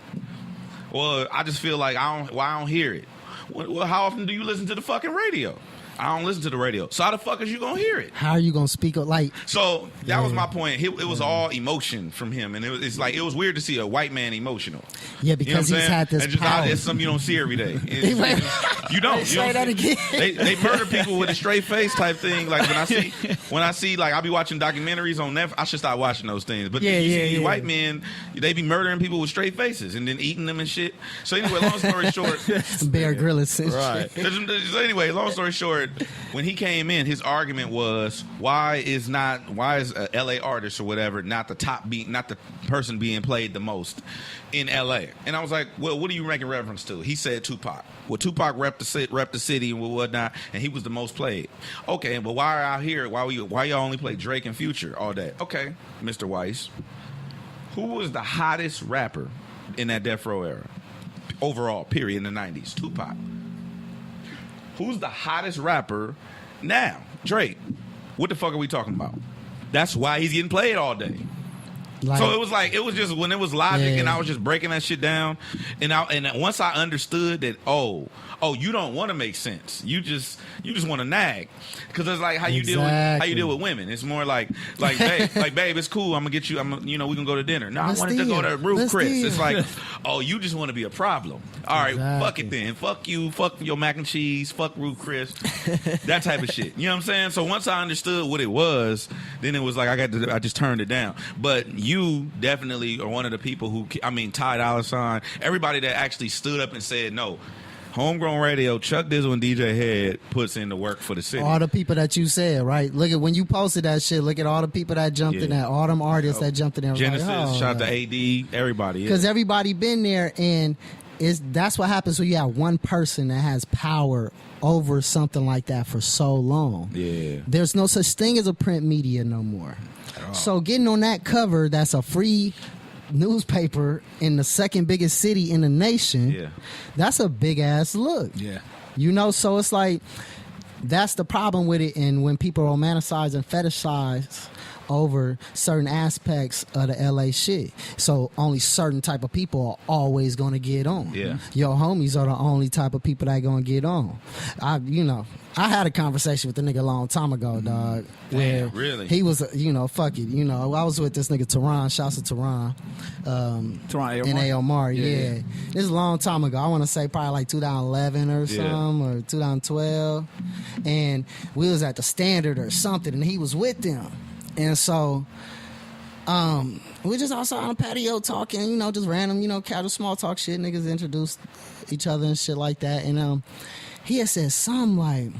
Speaker 3: Well, I just feel like I don't hear it. Well, how often do you listen to the fucking radio? I don't listen to the radio. So how the fuck is you gonna hear it?
Speaker 2: How are you gonna speak up like?
Speaker 3: So that was my point. It was all emotion from him, and it's like it was weird to see a white man emotional.
Speaker 2: Yeah, because he's had this power.
Speaker 3: It's something you don't see every day. You don't.
Speaker 2: Say that again.
Speaker 3: They murder people with a straight face type thing. Like when I see like I'll be watching documentaries on Netflix. I should stop watching those things. But see white men, they be murdering people with straight faces and then eating them and shit. So anyway, long story short,
Speaker 2: Bear Grylls.
Speaker 3: Right. So anyway, long story short, when he came in, his argument was why is a LA artist or whatever not the person being played the most in LA? And I was like, well, what are you making reference to? He said Tupac. Well, Tupac rep the city and whatnot, and he was the most played. Okay, but why out here? Why y'all only play Drake and Future all day? Okay, Mr. Weiss, who was the hottest rapper in that Death Row era overall? Period in the '90s. Tupac. Who's the hottest rapper now? Drake. What the fuck are we talking about? That's why he's getting played all day. So it was just when it was logic and I was just breaking that shit down, and once I understood that you don't want to make sense, you just want to nag, because it's like how you deal with women. It's more like babe, it's cool. I'm gonna get you. we can go to dinner. No, I wanted to go to Ruth Chris. It's like you just want to be a problem. All right, fuck it then. Fuck you. Fuck your mac and cheese. Fuck Ruth Chris. That type of shit. You know what I'm saying? So once I understood what it was, then it was like I just turned it down. But you definitely are one of the people who, Ty Dolla $ign, everybody that actually stood up and said, no, Homegrown Radio, Chuck Dizzle and DJ Head puts in the work for the city.
Speaker 2: All the people that you said, right? Look at when you posted that shit, look at all the people that jumped in that, all them artists that jumped in there.
Speaker 3: Genesis, shout out to AD, everybody.
Speaker 2: Because everybody been there, and that's what happens when you have one person that has power over something like that for so long.
Speaker 3: Yeah.
Speaker 2: There's no such thing as a print media no more. So getting on that cover, that's a free newspaper in the second biggest city in the nation, that's a big ass look. So it's like that's the problem with it. And when people romanticize and fetishize over certain aspects of the LA shit, so only certain type of people are always gonna get on. Your homies are the only type of people that gonna get on. I had a conversation with the nigga a long time ago, dog. Where
Speaker 3: really?
Speaker 2: He was, fuck it. I was with this nigga Tehran. Shouts to Tehran.
Speaker 1: Tehran
Speaker 2: A. Omar. Yeah. This is a long time ago. I want to say probably like 2011 or something, or 2012. And we was at the Standard or something, and he was with them. And so we just outside on the patio talking, just random, casual small talk shit. Niggas introduced each other and shit like that. And he had said something like,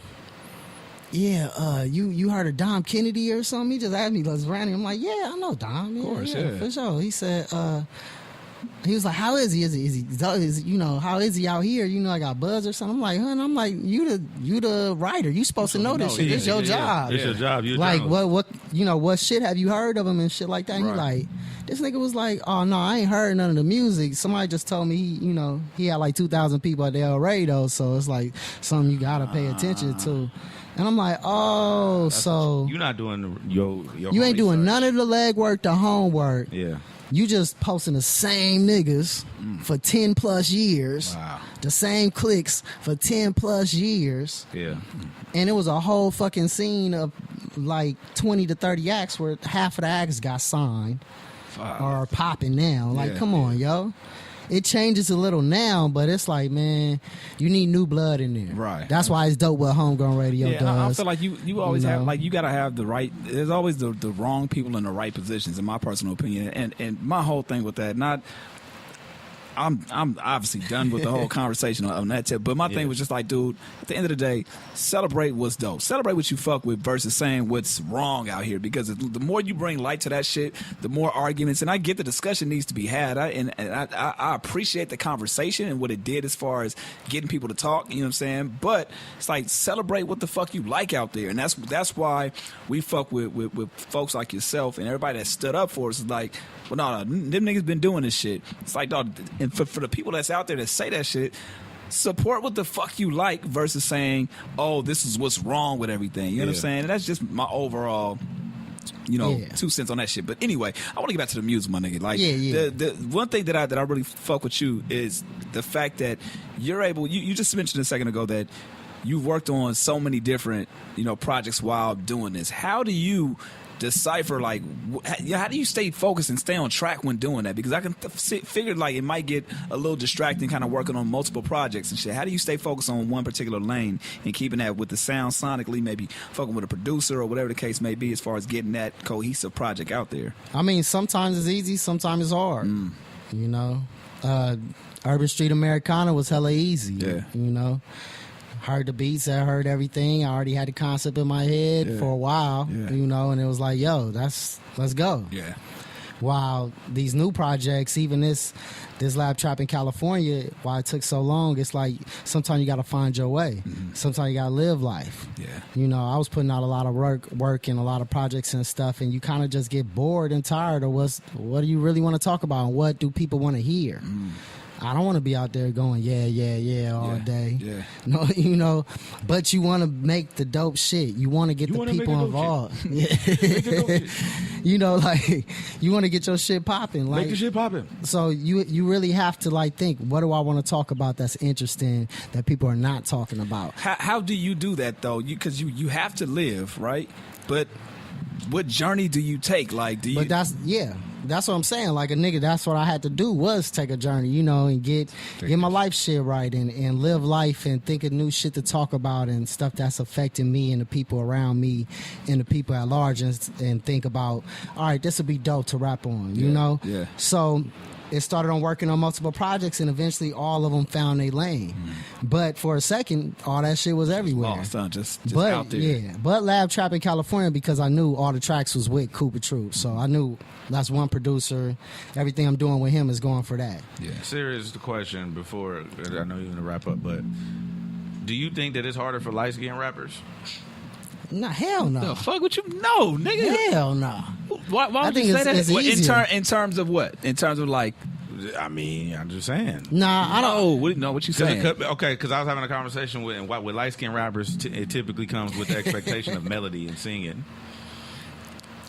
Speaker 2: you heard of Dom Kennedy or something? He just asked me, let's random. I'm like, yeah, I know Dom. Yeah, for sure. He said, he was like, how is he? How is he out here? I got buzz or something. I'm like, huh? You the writer. You supposed to know this shit. It's your job.
Speaker 3: It's your job. You're
Speaker 2: like, what shit have you heard of him and shit like that? And he like, this nigga was like, oh no, I ain't heard none of the music. Somebody just told me he had like 2,000 people at the El Rey though, so it's like something you gotta pay attention to. And I'm like, so
Speaker 3: you're not doing your
Speaker 2: you ain't doing
Speaker 3: research.
Speaker 2: none of the legwork, the homework.
Speaker 3: Yeah.
Speaker 2: you just posting the same niggas for 10 plus years,
Speaker 1: Wow.
Speaker 2: the same clicks for 10 plus years,
Speaker 3: Yeah.
Speaker 2: and it was a whole fucking scene of like 20 to 30 acts where half of the acts got signed
Speaker 1: Fuck.
Speaker 2: or are popping now. Like,
Speaker 1: Yeah.
Speaker 2: come on, yo. It changes a little now, but it's like, man, you need new blood in there.
Speaker 1: Right.
Speaker 2: That's why it's dope what Homegrown Radio
Speaker 1: Yeah,
Speaker 2: does.
Speaker 1: I feel like you always
Speaker 2: You
Speaker 1: have
Speaker 2: know?
Speaker 1: like you gotta have the right. There's always the wrong people in the right positions, in my personal opinion. And my whole thing with that, not. I'm obviously done with the whole conversation on that tip, but my thing was just like, dude, at the end of the day, celebrate what's dope. Celebrate what you fuck with versus saying what's wrong out here, because the more you bring light to that shit, the more arguments, and I get the discussion needs to be had. I appreciate the conversation and what it did as far as getting people to talk, you know what I'm saying? But it's like, celebrate what the fuck you like out there, and that's why we fuck with folks like yourself and everybody that stood up for us. Is like, well, no, them niggas been doing this shit. It's like, dog, and for the people that's out there that say that shit, support what the fuck you like versus saying, oh, this is what's wrong with everything. You know what I'm saying? And that's just my overall, 2 cents on that shit. But anyway, I want to get back to the music, my nigga. Like, the one thing that I really fuck with you is the fact that you're able. You just mentioned a second ago that you've worked on so many different, projects while doing this. How do you decipher, like, how do you stay focused and stay on track when doing that? Because I can figure like it might get a little distracting, kind of working on multiple projects and shit. How do you stay focused on one particular lane and keeping that with the sound sonically, maybe fucking with a producer or whatever the case may be, as far as getting that cohesive project out there?
Speaker 2: I mean, sometimes it's easy, sometimes it's hard. Urban Street Americana was hella easy. Heard the beats, I heard everything. I already had the concept in my head for a while, and it was like, yo, let's go.
Speaker 1: Yeah.
Speaker 2: While these new projects, even this LabTrappin California, why it took so long, it's like sometimes you got to find your way. Sometimes you got to live life.
Speaker 1: Yeah.
Speaker 2: I was putting out a lot of work and a lot of projects and stuff, and you kind of just get bored and tired of what do you really want to talk about and what do people want to hear. I don't want to be out there going, yeah, all day.
Speaker 1: Yeah.
Speaker 2: No, but you want to make the dope shit. You want to get the people involved. Like, you want to get your shit popping. Like,
Speaker 3: Make your shit popping.
Speaker 2: So you really have to, like, think, what do I want to talk about that's interesting that people are not talking about?
Speaker 1: How do you do that, though? Because you have to live, right? But what journey do you take? Like, do you?
Speaker 2: But that's what I'm saying. Like, a nigga, that's what I had to do, was take a journey, and get my life shit right and live life and think of new shit to talk about and stuff that's affecting me and the people around me and the people at large, and think about, all right, this would be dope to rap on, you know?
Speaker 1: Yeah.
Speaker 2: So it started on working on multiple projects, and eventually all of them found their lane. But for a second, all that shit was everywhere.
Speaker 1: Oh, son, just
Speaker 2: but,
Speaker 1: out there.
Speaker 2: Yeah, but Labtrappin California, because I knew all the tracks was with CoopaTroop, so I knew that's one producer. Everything I'm doing with him is going for that.
Speaker 1: Yeah.
Speaker 3: Serious question before, I know you're going to wrap up, but do you think that it's harder for light-skinned rappers?
Speaker 2: Nah, hell no.
Speaker 1: The fuck would you? No, nigga.
Speaker 2: Hell no.
Speaker 1: Why
Speaker 2: I
Speaker 1: would
Speaker 2: think
Speaker 1: you say
Speaker 2: it's
Speaker 1: that? What,
Speaker 2: easier.
Speaker 1: in terms of what? In terms of like,
Speaker 3: I mean, I'm just saying.
Speaker 2: Nah, I don't.
Speaker 1: No, what you saying?
Speaker 3: Because I was having a conversation with light-skinned rappers, it typically comes with the expectation of melody and singing.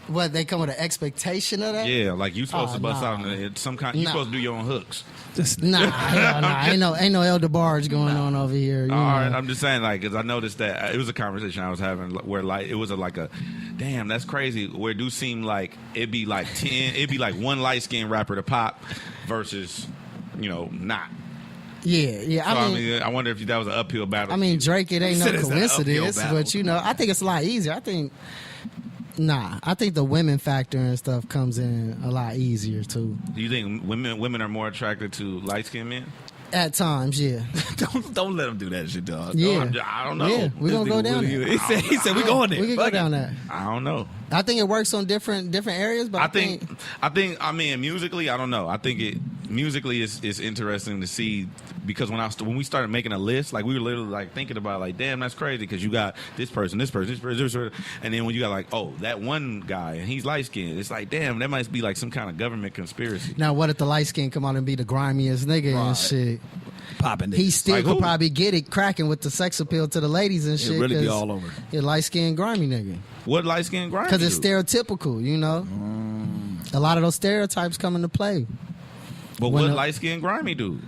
Speaker 2: What, they come with an expectation of that?
Speaker 3: Yeah, like you supposed to bust
Speaker 2: nah.
Speaker 3: out some kind. You supposed to do your own hooks.
Speaker 2: Nah, hell nah. Ain't no Elder Barge going on over here. You
Speaker 3: All
Speaker 2: know.
Speaker 3: right, I'm just saying, like, because I noticed that it was a conversation I was having where, like, it was like a, damn, that's crazy. Where it do seem like it'd be like one light skinned rapper to pop versus, not.
Speaker 2: Yeah.
Speaker 3: So, I mean, I wonder if that was an uphill battle.
Speaker 2: I mean, Drake, it ain't no
Speaker 1: It's an uphill
Speaker 2: coincidence,
Speaker 1: battle.
Speaker 2: but I think it's a lot easier. I think the women factor and stuff comes in a lot easier too.
Speaker 3: Do you think women are more attracted to light skinned men?
Speaker 2: At times, yeah.
Speaker 1: don't let him do that shit, dog.
Speaker 2: Yeah.
Speaker 3: I don't know.
Speaker 2: Yeah, we're gonna go down there.
Speaker 1: He said we going there.
Speaker 2: We can go down there.
Speaker 3: I don't know.
Speaker 2: I think it works on different areas, but
Speaker 3: I mean, musically, I don't know. I think musically is interesting to see, because when we started making a list, like, we were literally like thinking about, like, damn, that's crazy, because you got this person, and then when you got like, oh, that one guy and he's light skinned, it's like, damn, that might be like some kind of government conspiracy.
Speaker 2: Now, what if the light skin come out and be the grimiest nigga and shit?
Speaker 1: Popping it.
Speaker 2: He still
Speaker 3: Like
Speaker 2: could
Speaker 3: who?
Speaker 2: probably get it cracking with the sex appeal to the ladies and shit.
Speaker 1: It really be
Speaker 2: 'cause
Speaker 1: all over.
Speaker 2: He a light skinned grimy nigga.
Speaker 3: What light skinned grind?
Speaker 2: Because it's stereotypical, a lot of those stereotypes come into play.
Speaker 3: But
Speaker 2: When
Speaker 3: what
Speaker 2: the-
Speaker 3: light skinned grimy dude?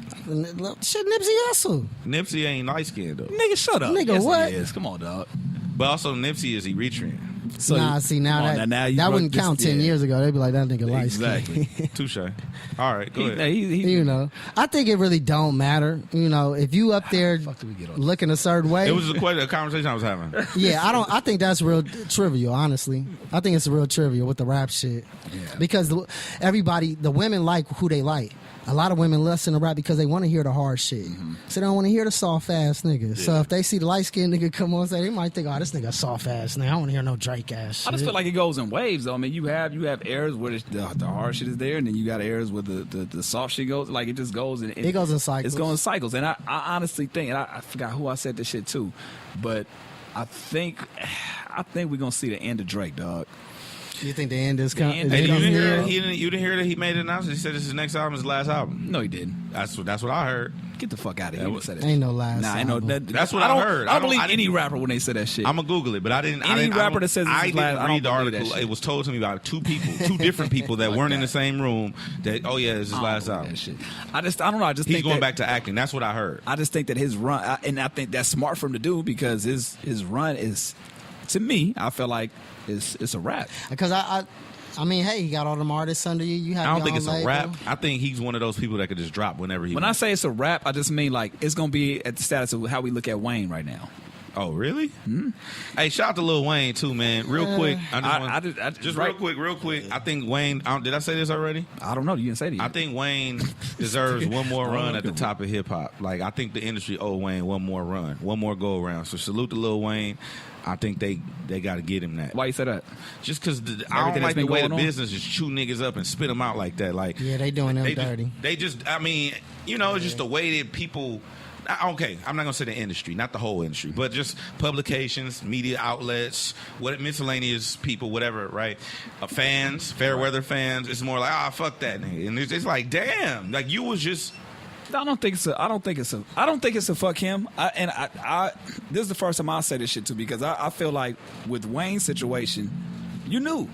Speaker 2: Shit, Nipsey Hussle.
Speaker 3: Nipsey ain't light skinned though.
Speaker 1: Nigga, shut up.
Speaker 2: Nigga,
Speaker 1: Yes,
Speaker 2: what?
Speaker 1: He is. Come on, dog.
Speaker 3: But also Nipsey is Eritrean.
Speaker 1: So,
Speaker 2: Nah, see now
Speaker 1: come on,
Speaker 2: that
Speaker 1: now you
Speaker 2: that
Speaker 1: broke
Speaker 2: wouldn't
Speaker 1: this-
Speaker 2: count 10
Speaker 1: yeah.
Speaker 2: years ago. They'd be like, that nigga light skin.
Speaker 1: Exactly.
Speaker 3: Touche. All right, go ahead.
Speaker 1: He,
Speaker 2: You know, I think it really don't matter. You know, if you up there
Speaker 1: fuck did we get on?
Speaker 2: looking a certain way,
Speaker 3: It was a conversation I was having.
Speaker 2: yeah, I think that's real trivial. Honestly, I think it's real trivial with the rap shit because the women like who they like. A lot of women listen to rap because they want to hear the hard shit. So they don't want to hear the soft ass nigga. So if they see the light skinned nigga come on, say they might think, oh, this nigga soft ass nigga. I don't want to hear no Drake ass shit.
Speaker 1: I just feel like it goes in waves, though. I mean, you have eras where the hard shit is there, and then you got eras where the soft shit goes. Like, it just goes in.
Speaker 2: It goes in cycles.
Speaker 1: It's going in cycles. And I honestly think, and I forgot who I said this shit to, but I think we're going to see the end of Drake, dog.
Speaker 2: You think the end is
Speaker 1: The end-
Speaker 2: coming?
Speaker 3: Hey, you didn't hear?
Speaker 1: Yeah.
Speaker 3: You didn't hear that he made an announcement? He said this is his next album, his last album.
Speaker 1: No, he didn't.
Speaker 3: That's what I heard.
Speaker 1: Get the fuck out of here.
Speaker 3: That
Speaker 1: Said that
Speaker 2: Ain't
Speaker 1: shit.
Speaker 2: no last
Speaker 1: Nah, I know.
Speaker 2: album.
Speaker 3: That's what I
Speaker 1: don't,
Speaker 3: heard.
Speaker 1: I
Speaker 3: I
Speaker 1: don't
Speaker 3: don't-
Speaker 1: believe
Speaker 3: I
Speaker 1: any
Speaker 3: didn't-
Speaker 1: rapper when they say that shit.
Speaker 3: I'm gonna Google it, but I didn't.
Speaker 1: Any rapper that says it's
Speaker 3: I
Speaker 1: his last-
Speaker 3: didn't
Speaker 1: I don't
Speaker 3: read the
Speaker 1: believe that
Speaker 3: article.
Speaker 1: shit.
Speaker 3: It was told to me about two different people that weren't in the same room. That it's his
Speaker 1: I don't
Speaker 3: last
Speaker 1: believe
Speaker 3: album.
Speaker 1: that shit. I don't know. I just
Speaker 3: He's
Speaker 1: think
Speaker 3: going
Speaker 1: that,
Speaker 3: back to acting. That's what I heard.
Speaker 1: I just think that his run, and I think that's smart for him to do because his run is, to me, I feel like it's a rap.
Speaker 2: Because I mean, hey, you got all them artists under you. You have.
Speaker 3: I don't
Speaker 2: your
Speaker 3: think
Speaker 2: own
Speaker 3: it's a
Speaker 2: label.
Speaker 3: rap. I think he's one of those people that could just drop whenever he
Speaker 1: When I
Speaker 3: wants.
Speaker 1: say it's a rap, I just mean like it's gonna be at the status of how we look at Wayne right now.
Speaker 3: Oh, really? Hey, shout out to Lil Wayne too, man. Real quick, just
Speaker 1: right.
Speaker 3: real quick. I think Wayne. Did I say this already?
Speaker 1: I don't know. You didn't say that.
Speaker 3: I think Wayne deserves one more
Speaker 1: I don't
Speaker 3: run
Speaker 1: know.
Speaker 3: at the top of hip hop. Like, I think the industry owe Wayne one more run, one more go around. So salute to Lil Wayne. I think they got to get him that.
Speaker 1: Why you say that?
Speaker 3: Just because I
Speaker 1: Everything
Speaker 3: don't like
Speaker 1: that's
Speaker 3: the
Speaker 1: been
Speaker 3: way the
Speaker 1: going on?
Speaker 3: business is chew niggas up and spit them out like that. Like,
Speaker 2: Yeah, they doing them
Speaker 3: they
Speaker 2: dirty.
Speaker 3: They just, I mean, it's just the way that people. Okay, I'm not gonna say the industry, not the whole industry, but just publications, media outlets, what miscellaneous people, whatever, right? Fans, fair weather fans. It's more like, fuck that nigga, and it's like, damn, like you was just.
Speaker 1: I don't think it's a fuck him. This is the first time I say this shit too because I feel like with Wayne's situation, you knew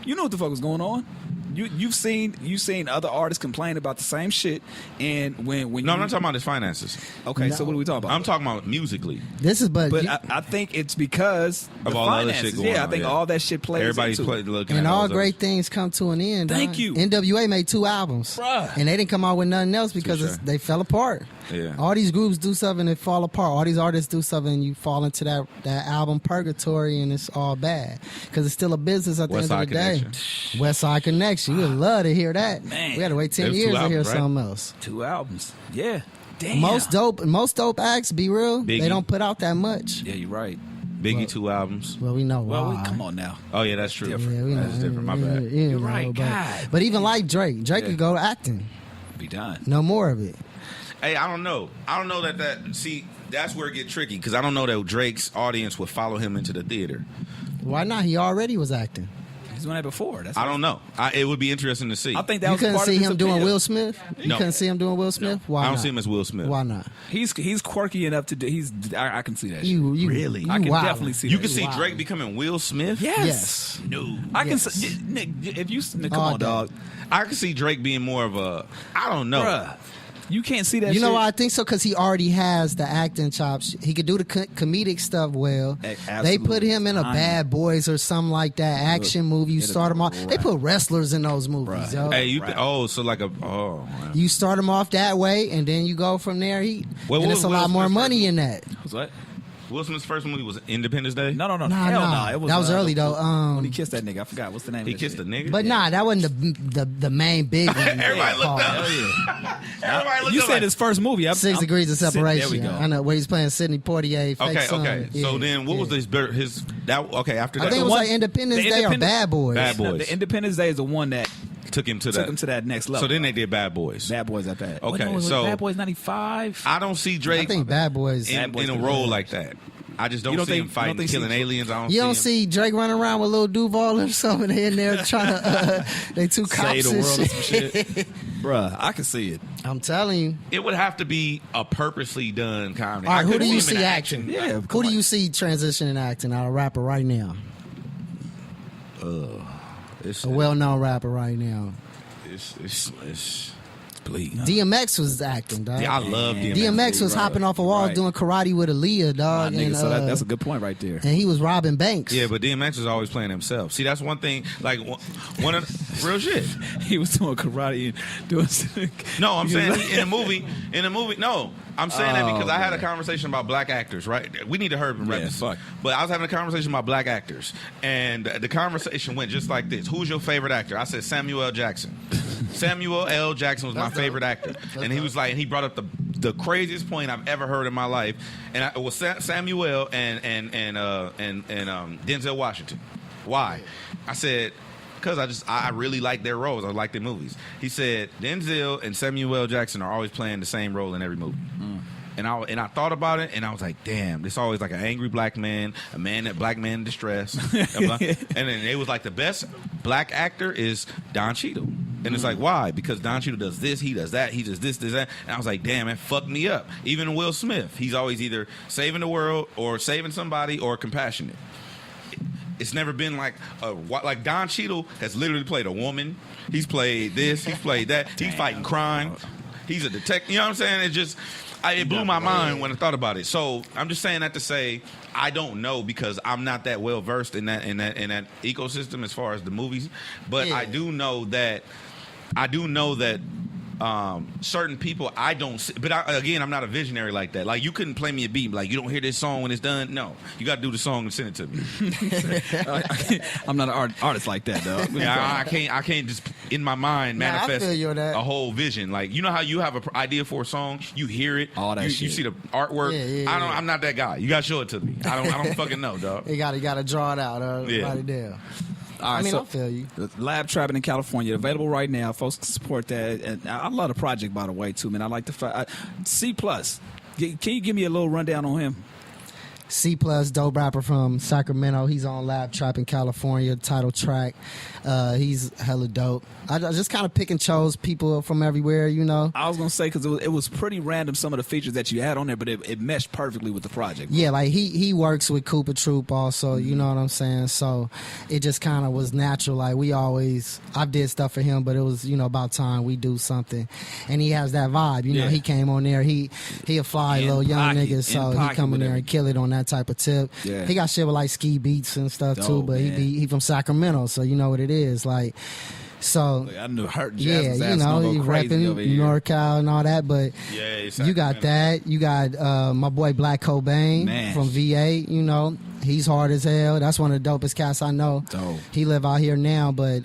Speaker 1: what the fuck was going on. You've seen other artists complain about the same shit, and when
Speaker 3: No, I'm not talking about his finances.
Speaker 1: Okay,
Speaker 2: No.
Speaker 1: so what are we talking about?
Speaker 3: I'm talking about musically.
Speaker 2: This is
Speaker 1: But
Speaker 2: you-
Speaker 1: I think it's because
Speaker 3: Of
Speaker 1: the
Speaker 3: all the other
Speaker 1: finances.
Speaker 3: shit going
Speaker 1: Yeah, I
Speaker 3: on,
Speaker 1: think
Speaker 3: yeah.
Speaker 1: all that shit plays
Speaker 3: Everybody's
Speaker 1: into it.
Speaker 3: looking
Speaker 2: and
Speaker 3: at
Speaker 2: all
Speaker 3: those
Speaker 2: great things come to an end.
Speaker 1: Thank
Speaker 2: dog.
Speaker 1: you.
Speaker 2: NWA made 2 albums,
Speaker 1: Bruh.
Speaker 2: and they didn't come out with nothing else because
Speaker 3: Touche.
Speaker 2: they fell apart.
Speaker 3: Yeah.
Speaker 2: All these groups do something and fall apart. All these artists do something and you fall into that album purgatory and it's all bad because it's still a business at the
Speaker 3: West
Speaker 2: end of
Speaker 3: Side
Speaker 2: the day.
Speaker 3: Connection.
Speaker 2: West Side Connection. You would love to hear that.
Speaker 1: Man.
Speaker 2: We had to wait 10
Speaker 3: There's 2
Speaker 2: years to hear
Speaker 3: albums, right?
Speaker 2: something else.
Speaker 1: 2 albums. Yeah. Damn.
Speaker 2: Most dope acts, be real,
Speaker 3: Biggie.
Speaker 2: they don't put out that much.
Speaker 1: Yeah, you're right.
Speaker 3: Biggie 2 albums.
Speaker 2: Well, we know
Speaker 1: Well,
Speaker 2: why.
Speaker 1: come on now.
Speaker 3: Oh yeah, that's true.
Speaker 2: Yeah, we know.
Speaker 3: That's different. My bad.
Speaker 2: You
Speaker 1: You're
Speaker 2: know,
Speaker 1: right,
Speaker 2: but,
Speaker 1: God.
Speaker 2: but even like Drake could go to acting.
Speaker 1: Be done.
Speaker 2: No more of it.
Speaker 3: Hey, I don't know. I don't know that. See, that's where it get tricky because I don't know that Drake's audience would follow him into the theater.
Speaker 2: Why not? He already was acting.
Speaker 1: He's doing that before. That's
Speaker 3: I don't know. It would be interesting to see.
Speaker 1: I think that
Speaker 2: You
Speaker 1: was
Speaker 2: couldn't
Speaker 1: part
Speaker 2: see
Speaker 1: of his
Speaker 2: him doing
Speaker 1: appeal.
Speaker 2: Will Smith? You
Speaker 3: No.
Speaker 2: couldn't see him doing Will Smith? Why
Speaker 3: I don't
Speaker 2: not?
Speaker 3: see him as Will Smith.
Speaker 2: Why not?
Speaker 1: He's quirky enough to do. I can see that.
Speaker 2: You
Speaker 1: shit.
Speaker 3: Really?
Speaker 2: You
Speaker 1: I can
Speaker 2: wildin'.
Speaker 1: definitely see.
Speaker 3: You
Speaker 1: that
Speaker 3: can see
Speaker 1: shit.
Speaker 2: Wow.
Speaker 3: Drake becoming Will Smith.
Speaker 2: Yes.
Speaker 3: No.
Speaker 1: I can.
Speaker 2: Yes.
Speaker 1: See, Nick, if you come
Speaker 2: All
Speaker 1: on,
Speaker 2: day.
Speaker 1: dog,
Speaker 3: I can see Drake being more of a. I don't know.
Speaker 1: bruh, you can't see that.
Speaker 2: You know
Speaker 1: shit.
Speaker 2: why I think so? Because he already has the acting chops. He could do the comedic stuff well. They put him in a
Speaker 1: Absolutely.
Speaker 2: Bad Boys or something like that action movie. You
Speaker 1: it'll
Speaker 2: start him
Speaker 1: be
Speaker 2: off. They
Speaker 1: right.
Speaker 2: put wrestlers in those movies,
Speaker 1: Right.
Speaker 2: yo.
Speaker 3: Hey, you
Speaker 1: Right.
Speaker 3: so like a man.
Speaker 2: You start him off that way, and then you go from there.
Speaker 3: Well,
Speaker 2: And
Speaker 3: what
Speaker 2: it's
Speaker 3: was
Speaker 2: a lot
Speaker 3: Will
Speaker 2: more
Speaker 3: Smith's
Speaker 2: money
Speaker 3: first
Speaker 2: in that.
Speaker 1: What?
Speaker 3: Will Smith's first movie was Independence Day.
Speaker 1: No.
Speaker 2: Nah,
Speaker 1: Hell
Speaker 2: nah.
Speaker 1: no. It was,
Speaker 2: That was early, though.
Speaker 1: When he kissed that nigga, I forgot what's the name.
Speaker 3: He
Speaker 1: of that
Speaker 3: kissed
Speaker 1: shit.
Speaker 3: a nigga.
Speaker 2: But nah, that wasn't the main big one.
Speaker 3: Everybody looked up.
Speaker 1: Hell yeah.
Speaker 3: Everybody looked
Speaker 1: You
Speaker 3: up
Speaker 1: said
Speaker 3: like-
Speaker 1: his first movie.
Speaker 2: 6 Degrees of Separation.
Speaker 1: There we go.
Speaker 2: I know where he's playing Sidney Poitier. Fake son.
Speaker 3: Okay.
Speaker 2: Yeah,
Speaker 3: So then, what was
Speaker 2: yeah.
Speaker 3: his that? Okay, after
Speaker 2: I
Speaker 3: that,
Speaker 2: think it was
Speaker 1: one-
Speaker 2: like Independence
Speaker 1: the
Speaker 2: Day or
Speaker 1: Independence-
Speaker 2: Bad Boys.
Speaker 3: Bad Boys.
Speaker 1: The Independence Day is the one that
Speaker 3: took him to
Speaker 1: took him to that next level.
Speaker 3: So then they did Bad Boys.
Speaker 1: Bad Boys at that.
Speaker 3: Okay,
Speaker 1: was
Speaker 3: so-
Speaker 1: Bad Boys '95.
Speaker 3: I don't see
Speaker 2: I
Speaker 3: Drake
Speaker 2: think Bad Boys.
Speaker 3: in
Speaker 1: Boys
Speaker 3: a
Speaker 1: could
Speaker 3: role
Speaker 1: do that.
Speaker 3: like that. I just don't,
Speaker 1: You don't
Speaker 3: see
Speaker 1: think-
Speaker 3: him
Speaker 1: you
Speaker 3: fighting,
Speaker 1: don't think
Speaker 3: killing
Speaker 1: he-
Speaker 3: aliens. I don't.
Speaker 2: You don't
Speaker 3: him.
Speaker 2: see Drake running around with Lil Duval or something. They in there trying to. They two cops
Speaker 1: Save the
Speaker 2: and
Speaker 1: world or
Speaker 2: shit.
Speaker 1: some shit. Bruh, I can see it.
Speaker 2: I'm telling you.
Speaker 3: It would have to be a purposely done comedy.
Speaker 2: All right,
Speaker 3: I
Speaker 2: who
Speaker 3: couldn't
Speaker 2: do you
Speaker 3: him in
Speaker 2: see
Speaker 3: action.
Speaker 2: acting?
Speaker 1: Yeah,
Speaker 2: Who do you see transitioning acting out of rapper right now? a well-known rapper right now.
Speaker 3: It's
Speaker 1: bleak. Huh?
Speaker 2: DMX was acting, dog.
Speaker 3: Yeah, I love DMX.
Speaker 2: DMX was hopping off a wall doing karate with Aaliyah, dog.
Speaker 1: Nigga,
Speaker 2: And,
Speaker 1: so that's a good point right there.
Speaker 2: and he was robbing banks.
Speaker 3: Yeah, but DMX is always playing himself. See, that's one thing. Like one of the, real shit.
Speaker 1: He was doing karate and doing.
Speaker 3: No, I'm saying in a movie. No, I'm saying that because I had a
Speaker 1: man.
Speaker 3: conversation about black actors. Right? We need to hurry and wrap this.
Speaker 1: fuck.
Speaker 3: But I was having a conversation about black actors, and the conversation went just like this: Who's your favorite actor? I said Samuel L. Jackson. Samuel L. Jackson was my favorite actor, and he was like, and he brought up the craziest point I've ever heard in my life, and it was Samuel and Denzel Washington. Why? I said, because I really like their roles. I like their movies. He said Denzel and Samuel L. Jackson are always playing the same role in every movie. And I thought about it, and I was like, damn, it's always like an angry black man, black man in distress. And then it was like the best black actor is Don Cheadle. And it's like, why? Because Don Cheadle does this, he does that, he does this, that. And I was like, damn, it fucked me up. Even Will Smith, he's always either saving the world or saving somebody or compassionate. It's never been like Don Cheadle has literally played a woman. He's played this, he's played that. He's fighting crime. He's a detective. You know what I'm saying? It just... it blew my mind when I thought about it. So I'm just saying that to say I don't know because I'm not that well versed in that ecosystem as far as the movies. But I do know that certain people I don't see, but again, I'm not a visionary like that. Like, you couldn't play me a beat like, you don't hear this song when it's done. No, you got to do the song and send it to me.
Speaker 1: I'm not an artist like that, though.
Speaker 3: I can't just in my mind manifest a whole vision. Like, you know how you have an idea for a song, you hear it, all that shit. You see the artwork. I'm not that guy. You got to show it to me. I don't fucking know, dog.
Speaker 2: You got to draw it out. Write it down.
Speaker 1: All right,
Speaker 2: I feel you.
Speaker 1: Lab Trapping in California, available right now. Folks can support that. And I love the project, by the way, too, man. I like the C+. Can you give me a little rundown on him?
Speaker 2: C+, dope rapper from Sacramento. He's on Labtrappin California, title track. He's hella dope. I just kind of pick and chose people from everywhere, you know.
Speaker 1: I was going to say, because it was pretty random, some of the features that you had on there, but it meshed perfectly with the project.
Speaker 2: Yeah, like he works with CoopaTroop also, you know what I'm saying? So it just kind of was natural. Like, I did stuff for him, but it was, about time we do something. And he has that vibe, you know. He came on there. He a fly little young nigga, so he come in there and kill it on that type of tip. Yeah. He got shit with like ski beats and stuff too, but he from Sacramento, so you know what it is. Like, so
Speaker 1: I knew he
Speaker 2: repping NorCal and all that, but you got that. You got my boy Black Cobain from VA, you know. He's hard as hell. That's one of the dopest cats I know. Dope. He live out here now, but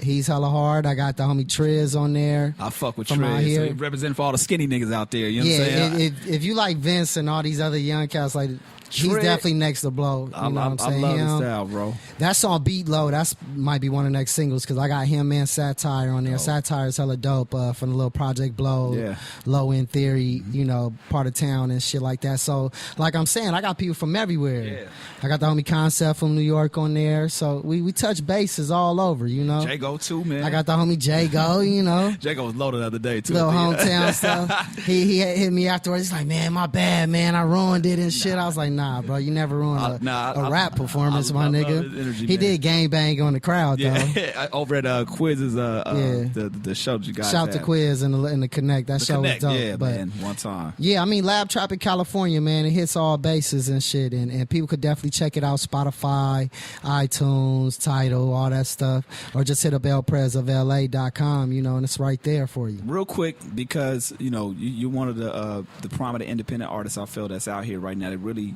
Speaker 2: he's hella hard. I got the homie Prez on there.
Speaker 1: I fuck with Prez. So he representing for all the skinny niggas out there. You know what I'm saying?
Speaker 2: If you like Vince and all these other young cats, like, he's definitely next to blow. You know what I'm saying?
Speaker 1: I love his style, bro.
Speaker 2: That song Beat Low, that's might be one of the next singles because I got him and Satire on there. Satire is hella dope from the little Project Blow, Low End Theory, you know, part of town and shit like that. So, like I'm saying, I got people from everywhere. Yeah. I got the homie Concept from New York on there. So we touch bases all over, you know.
Speaker 1: Jago too, man.
Speaker 2: I got the homie Jago, you know.
Speaker 1: Jago was loaded the other day too.
Speaker 2: Little hometown stuff. He hit me afterwards. He's like, man, my bad, man. I ruined it and shit. I was like, nah, bro, you never ruined a rap performance, my nigga. Energy, he did gangbang on the crowd, though.
Speaker 1: Over at Quiz's the show that you guys
Speaker 2: Shout to Quiz in the Connect. That show was dope.
Speaker 1: Yeah, man, one time.
Speaker 2: Yeah, I mean, Labtrappin California, man, it hits all bases and shit, and people could definitely check it out. Spotify, iTunes, Tidal, all that stuff, or just hit up LPrezofLA.com, you know, and it's right there for you.
Speaker 1: Real quick, because you know you're one of the prominent independent artists I feel that's out here right now that really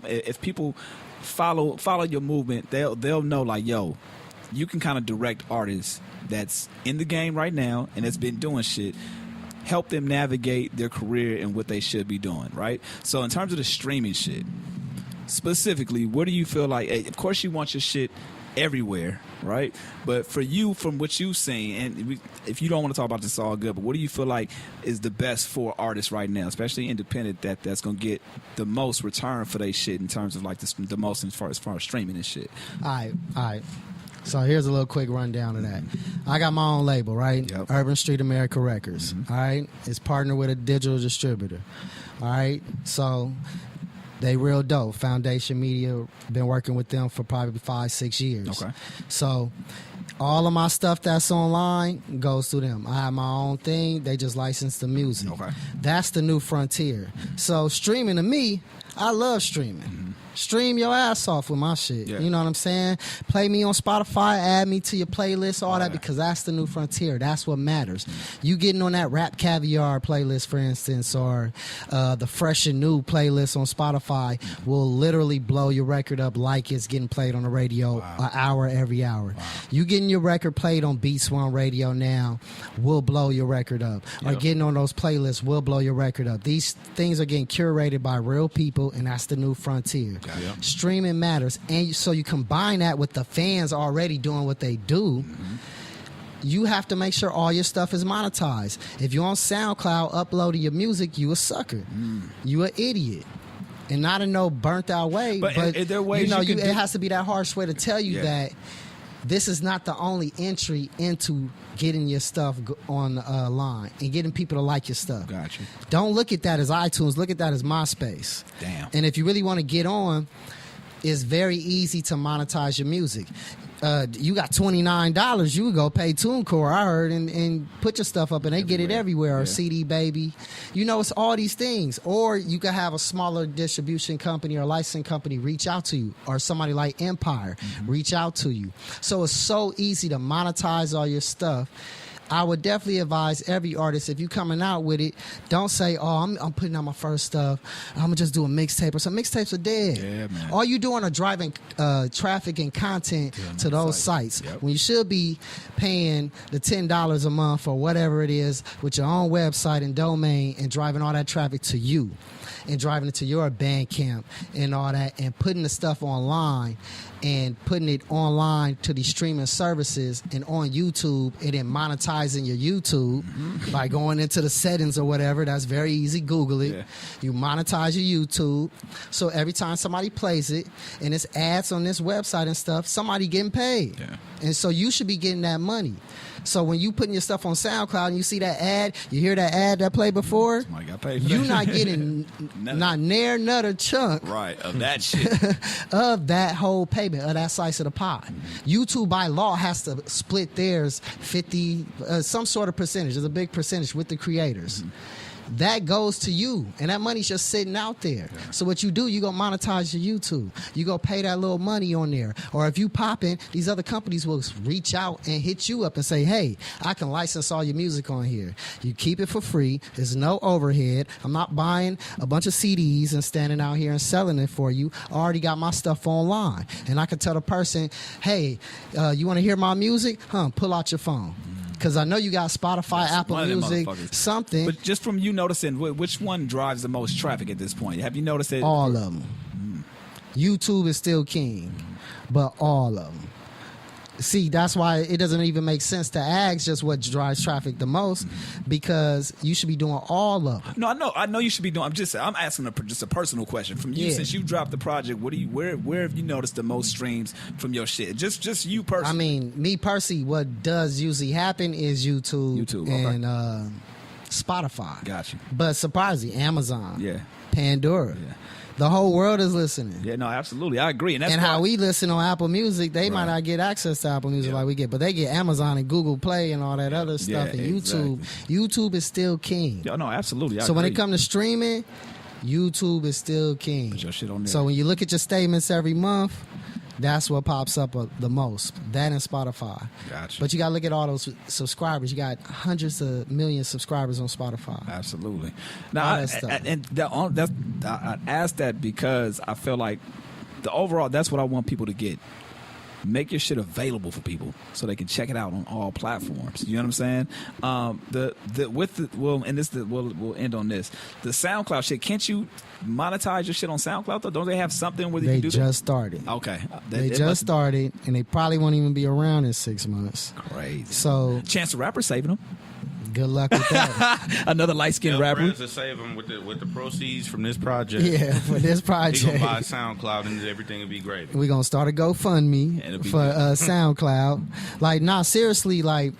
Speaker 1: if people follow your movement, they'll know, like, yo, you can kind of direct artists that's in the game right now and that's been doing shit, help them navigate their career and what they should be doing, right? So in terms of the streaming shit, specifically, what do you feel like? Of course you want your shit everywhere, right? But for you, from what you've seen, and if you don't want to talk about this, all good, but what do you feel like is the best for artists right now, especially independent, that's going to get the most return for their shit in terms of like the most as far as streaming and shit?
Speaker 2: All right. So here's a little quick rundown of that. I got my own label, right?
Speaker 1: Yep.
Speaker 2: Urban Street America Records. All right. It's partnered with a digital distributor. All right. So They real dope. Foundation Media, been working with them for probably 5-6 years.
Speaker 1: Okay.
Speaker 2: So all of my stuff that's online goes through them. I have my own thing. They just license the music.
Speaker 1: Okay.
Speaker 2: That's the new frontier. So streaming, to me, I love streaming. Stream your ass off with my shit.
Speaker 1: Yeah.
Speaker 2: You know what I'm saying? Play me on Spotify, add me to your playlist, all that, because that's the new frontier. That's what matters. You getting on that Rap Caviar playlist, for instance, or the Fresh and New playlist on Spotify will literally blow your record up like it's getting played on the radio an hour every hour. You getting your record played on Beats One Radio now will blow your record up. Or getting on those playlists will blow your record up. These things are getting curated by real people, and that's the new frontier.
Speaker 3: Yeah.
Speaker 2: Streaming matters, and so you combine that with the fans already doing what they do. You have to make sure all your stuff is monetized. If you're on SoundCloud uploading your music, you a sucker. You an idiot. And not in no burnt out way, but
Speaker 1: is there ways
Speaker 2: it has to be that harsh way to tell you that this is not the only entry into getting your stuff on line and getting people to like your stuff.
Speaker 1: Gotcha.
Speaker 2: Don't look at that as iTunes. Look at that as MySpace.
Speaker 1: Damn.
Speaker 2: And if you really want to get on, it's very easy to monetize your music. You got $29, you would go pay TuneCore, I heard, and put your stuff up, and they get it everywhere. Or CD Baby. You know, it's all these things. Or you could have a smaller distribution company or licensing company reach out to you, or somebody like Empire reach out to you. So it's so easy to monetize all your stuff. I would definitely advise every artist, if you coming out with it, don't say, "Oh, I'm putting out my first stuff. I'm gonna just do a mixtape or something." Mixtapes are dead.
Speaker 1: Yeah, man.
Speaker 2: All you doing are driving traffic and content to those sites. When you should be paying the $10 a month or whatever it is with your own website and domain, and driving all that traffic to you, and driving it to your Bandcamp and all that, and putting the stuff online, and putting it online to these streaming services and on YouTube, and then monetizing your YouTube by going into the settings or whatever. That's very easy. Google it.
Speaker 1: Yeah.
Speaker 2: You monetize your YouTube. So every time somebody plays it and it's ads on this website and stuff, somebody getting paid.
Speaker 1: Yeah.
Speaker 2: And so you should be getting that money. So when you putting your stuff on SoundCloud and you see that ad, you hear that ad that played before,
Speaker 1: Somebody got paid for
Speaker 2: you
Speaker 1: that.
Speaker 2: not getting not near another chunk
Speaker 1: right of that shit.
Speaker 2: of that whole payment, of that slice of the pie. YouTube by law has to split theirs 50, some sort of percentage. There's a big percentage with the creators. That goes to you, and that money's just sitting out there. So what you do, you go monetize your YouTube. You go pay that little money on there. Or if you popping, these other companies will reach out and hit you up and say, "Hey, I can license all your music on here. You keep it for free. There's no overhead. I'm not buying a bunch of CDs and standing out here and selling it for you. I already got my stuff online." And I can tell the person, "Hey, you want to hear my music? Pull out your phone." Because I know you got Spotify, Apple
Speaker 1: one of them
Speaker 2: Music,
Speaker 1: motherfuckers.
Speaker 2: something.
Speaker 1: But just from you noticing, which one drives the most traffic at this point? Have you noticed it?
Speaker 2: All of them. YouTube is still king, but all of them. See, that's why it doesn't even make sense to ask just what drives traffic the most, because you should be doing all of them.
Speaker 1: No, I know you should be doing. I'm asking just a personal question from you.
Speaker 2: Yeah.
Speaker 1: Since you dropped the project, where have you noticed the most streams from your shit? Just you personally.
Speaker 2: I mean, me personally, what does usually happen is YouTube,
Speaker 1: okay.
Speaker 2: and Spotify.
Speaker 1: Got you.
Speaker 2: But surprisingly, Amazon,
Speaker 1: Yeah.
Speaker 2: Pandora.
Speaker 1: Yeah.
Speaker 2: The whole world is listening.
Speaker 1: Yeah, no, absolutely. I agree. And that's
Speaker 2: How
Speaker 1: why-
Speaker 2: we listen on Apple Music, they might
Speaker 1: Right.
Speaker 2: not get access to Apple Music like we get, but they get Amazon and Google Play and all that other stuff.
Speaker 1: Yeah,
Speaker 2: And YouTube, YouTube is still king.
Speaker 1: Yeah, no, absolutely. I
Speaker 2: So when it
Speaker 1: agree.
Speaker 2: comes to streaming, YouTube is still king.
Speaker 1: Put your shit on there.
Speaker 2: So when you look at your statements every month, that's what pops up the most. That and Spotify.
Speaker 1: Gotcha.
Speaker 2: But you got to look at all those subscribers. You got hundreds of millions of subscribers on Spotify.
Speaker 1: Absolutely.
Speaker 2: All
Speaker 1: Now,
Speaker 2: that stuff.
Speaker 1: I asked that because I feel like the overall, that's what I want people to get. Make your shit available for people so they can check it out on all platforms. You know what I'm saying? We'll end on this. The SoundCloud shit. Can't you monetize your shit on SoundCloud though? Don't they have something where
Speaker 2: They
Speaker 1: you can do
Speaker 2: just started.
Speaker 1: that? Okay.
Speaker 2: They just started, and they probably won't even be around in 6 months.
Speaker 1: Crazy.
Speaker 2: So
Speaker 1: Chance the Rapper saving them.
Speaker 2: good luck with that.
Speaker 1: Another light skinned rapper.
Speaker 3: Prez to save him with the proceeds from this project.
Speaker 2: Yeah, for this
Speaker 3: He gonna
Speaker 2: project.
Speaker 3: buy SoundCloud and everything will be great.
Speaker 2: We're going to start a GoFundMe
Speaker 3: It'll be
Speaker 2: for
Speaker 3: good.
Speaker 2: SoundCloud. Like, nah, seriously, like,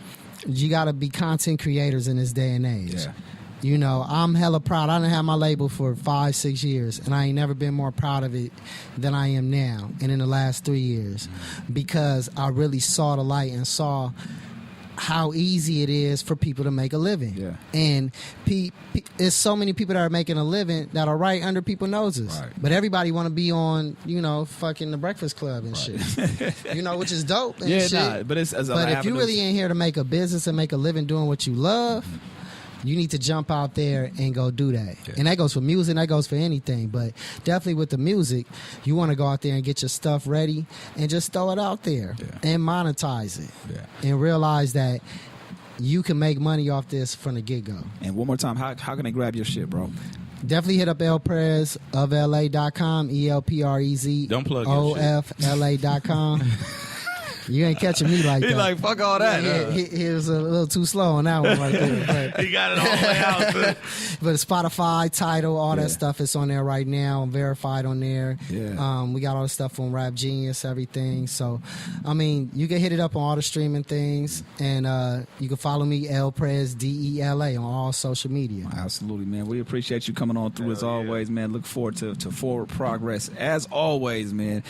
Speaker 2: you got to be content creators in this day and age.
Speaker 1: Yeah.
Speaker 2: You know, I'm hella proud. I done had my label for 5-6 years, and I ain't never been more proud of it than I am now, and in the last 3 years, because I really saw the light and saw how easy it is for people to make a living.
Speaker 1: Yeah.
Speaker 2: And there's so many people that are making a living that are right under people's noses.
Speaker 1: Right.
Speaker 2: But everybody want to be on, you know, fucking the Breakfast Club and shit. You know, which is dope and shit.
Speaker 1: Nah, but it's
Speaker 2: But if you really in here to make a business and make a living doing what you love, you need to jump out there and go do that.
Speaker 1: Yeah.
Speaker 2: And that goes for music, that goes for anything. But definitely with the music, you want to go out there and get your stuff ready and just throw it out there and monetize it.
Speaker 1: Yeah.
Speaker 2: And realize that you can make money off this from the get-go.
Speaker 1: And one more time, how can they grab your shit, bro?
Speaker 2: Definitely hit up Prez of LA.com, ELPREZ.
Speaker 3: Don't plug your shit.
Speaker 2: OFLA.com. You ain't catching me like that.
Speaker 1: He like, fuck all that.
Speaker 2: He was a little too slow on that one right there. But,
Speaker 3: He got it all the way out.
Speaker 2: but Spotify, Tidal, all
Speaker 1: Yeah.
Speaker 2: that stuff is on there right now. I'm verified on there.
Speaker 1: Yeah.
Speaker 2: We got all the stuff on Rap Genius, everything. So, I mean, you can hit it up on all the streaming things. And you can follow me, Prez, DELA, on all social media.
Speaker 1: Absolutely, man. We appreciate you coming on through as always, man. Look forward to forward progress as always, man.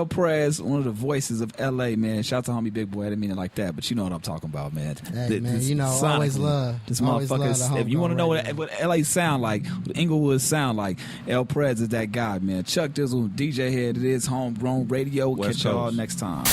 Speaker 1: Prez, one of the voices of LA, man. Shout out to homie Big Boy. I didn't mean it like that, but you know what I'm talking about, man.
Speaker 2: Hey, man, you know, always love.
Speaker 1: This
Speaker 2: Always love
Speaker 1: motherfucker.
Speaker 2: the
Speaker 1: If you want to know
Speaker 2: homegrown
Speaker 1: what LA sound like, what Inglewood sound like, Prez is that guy, man. Chuck Dizzle, DJ Head. It is Homegrown Radio.
Speaker 3: West
Speaker 1: Catch y'all
Speaker 3: Coast.
Speaker 1: next time.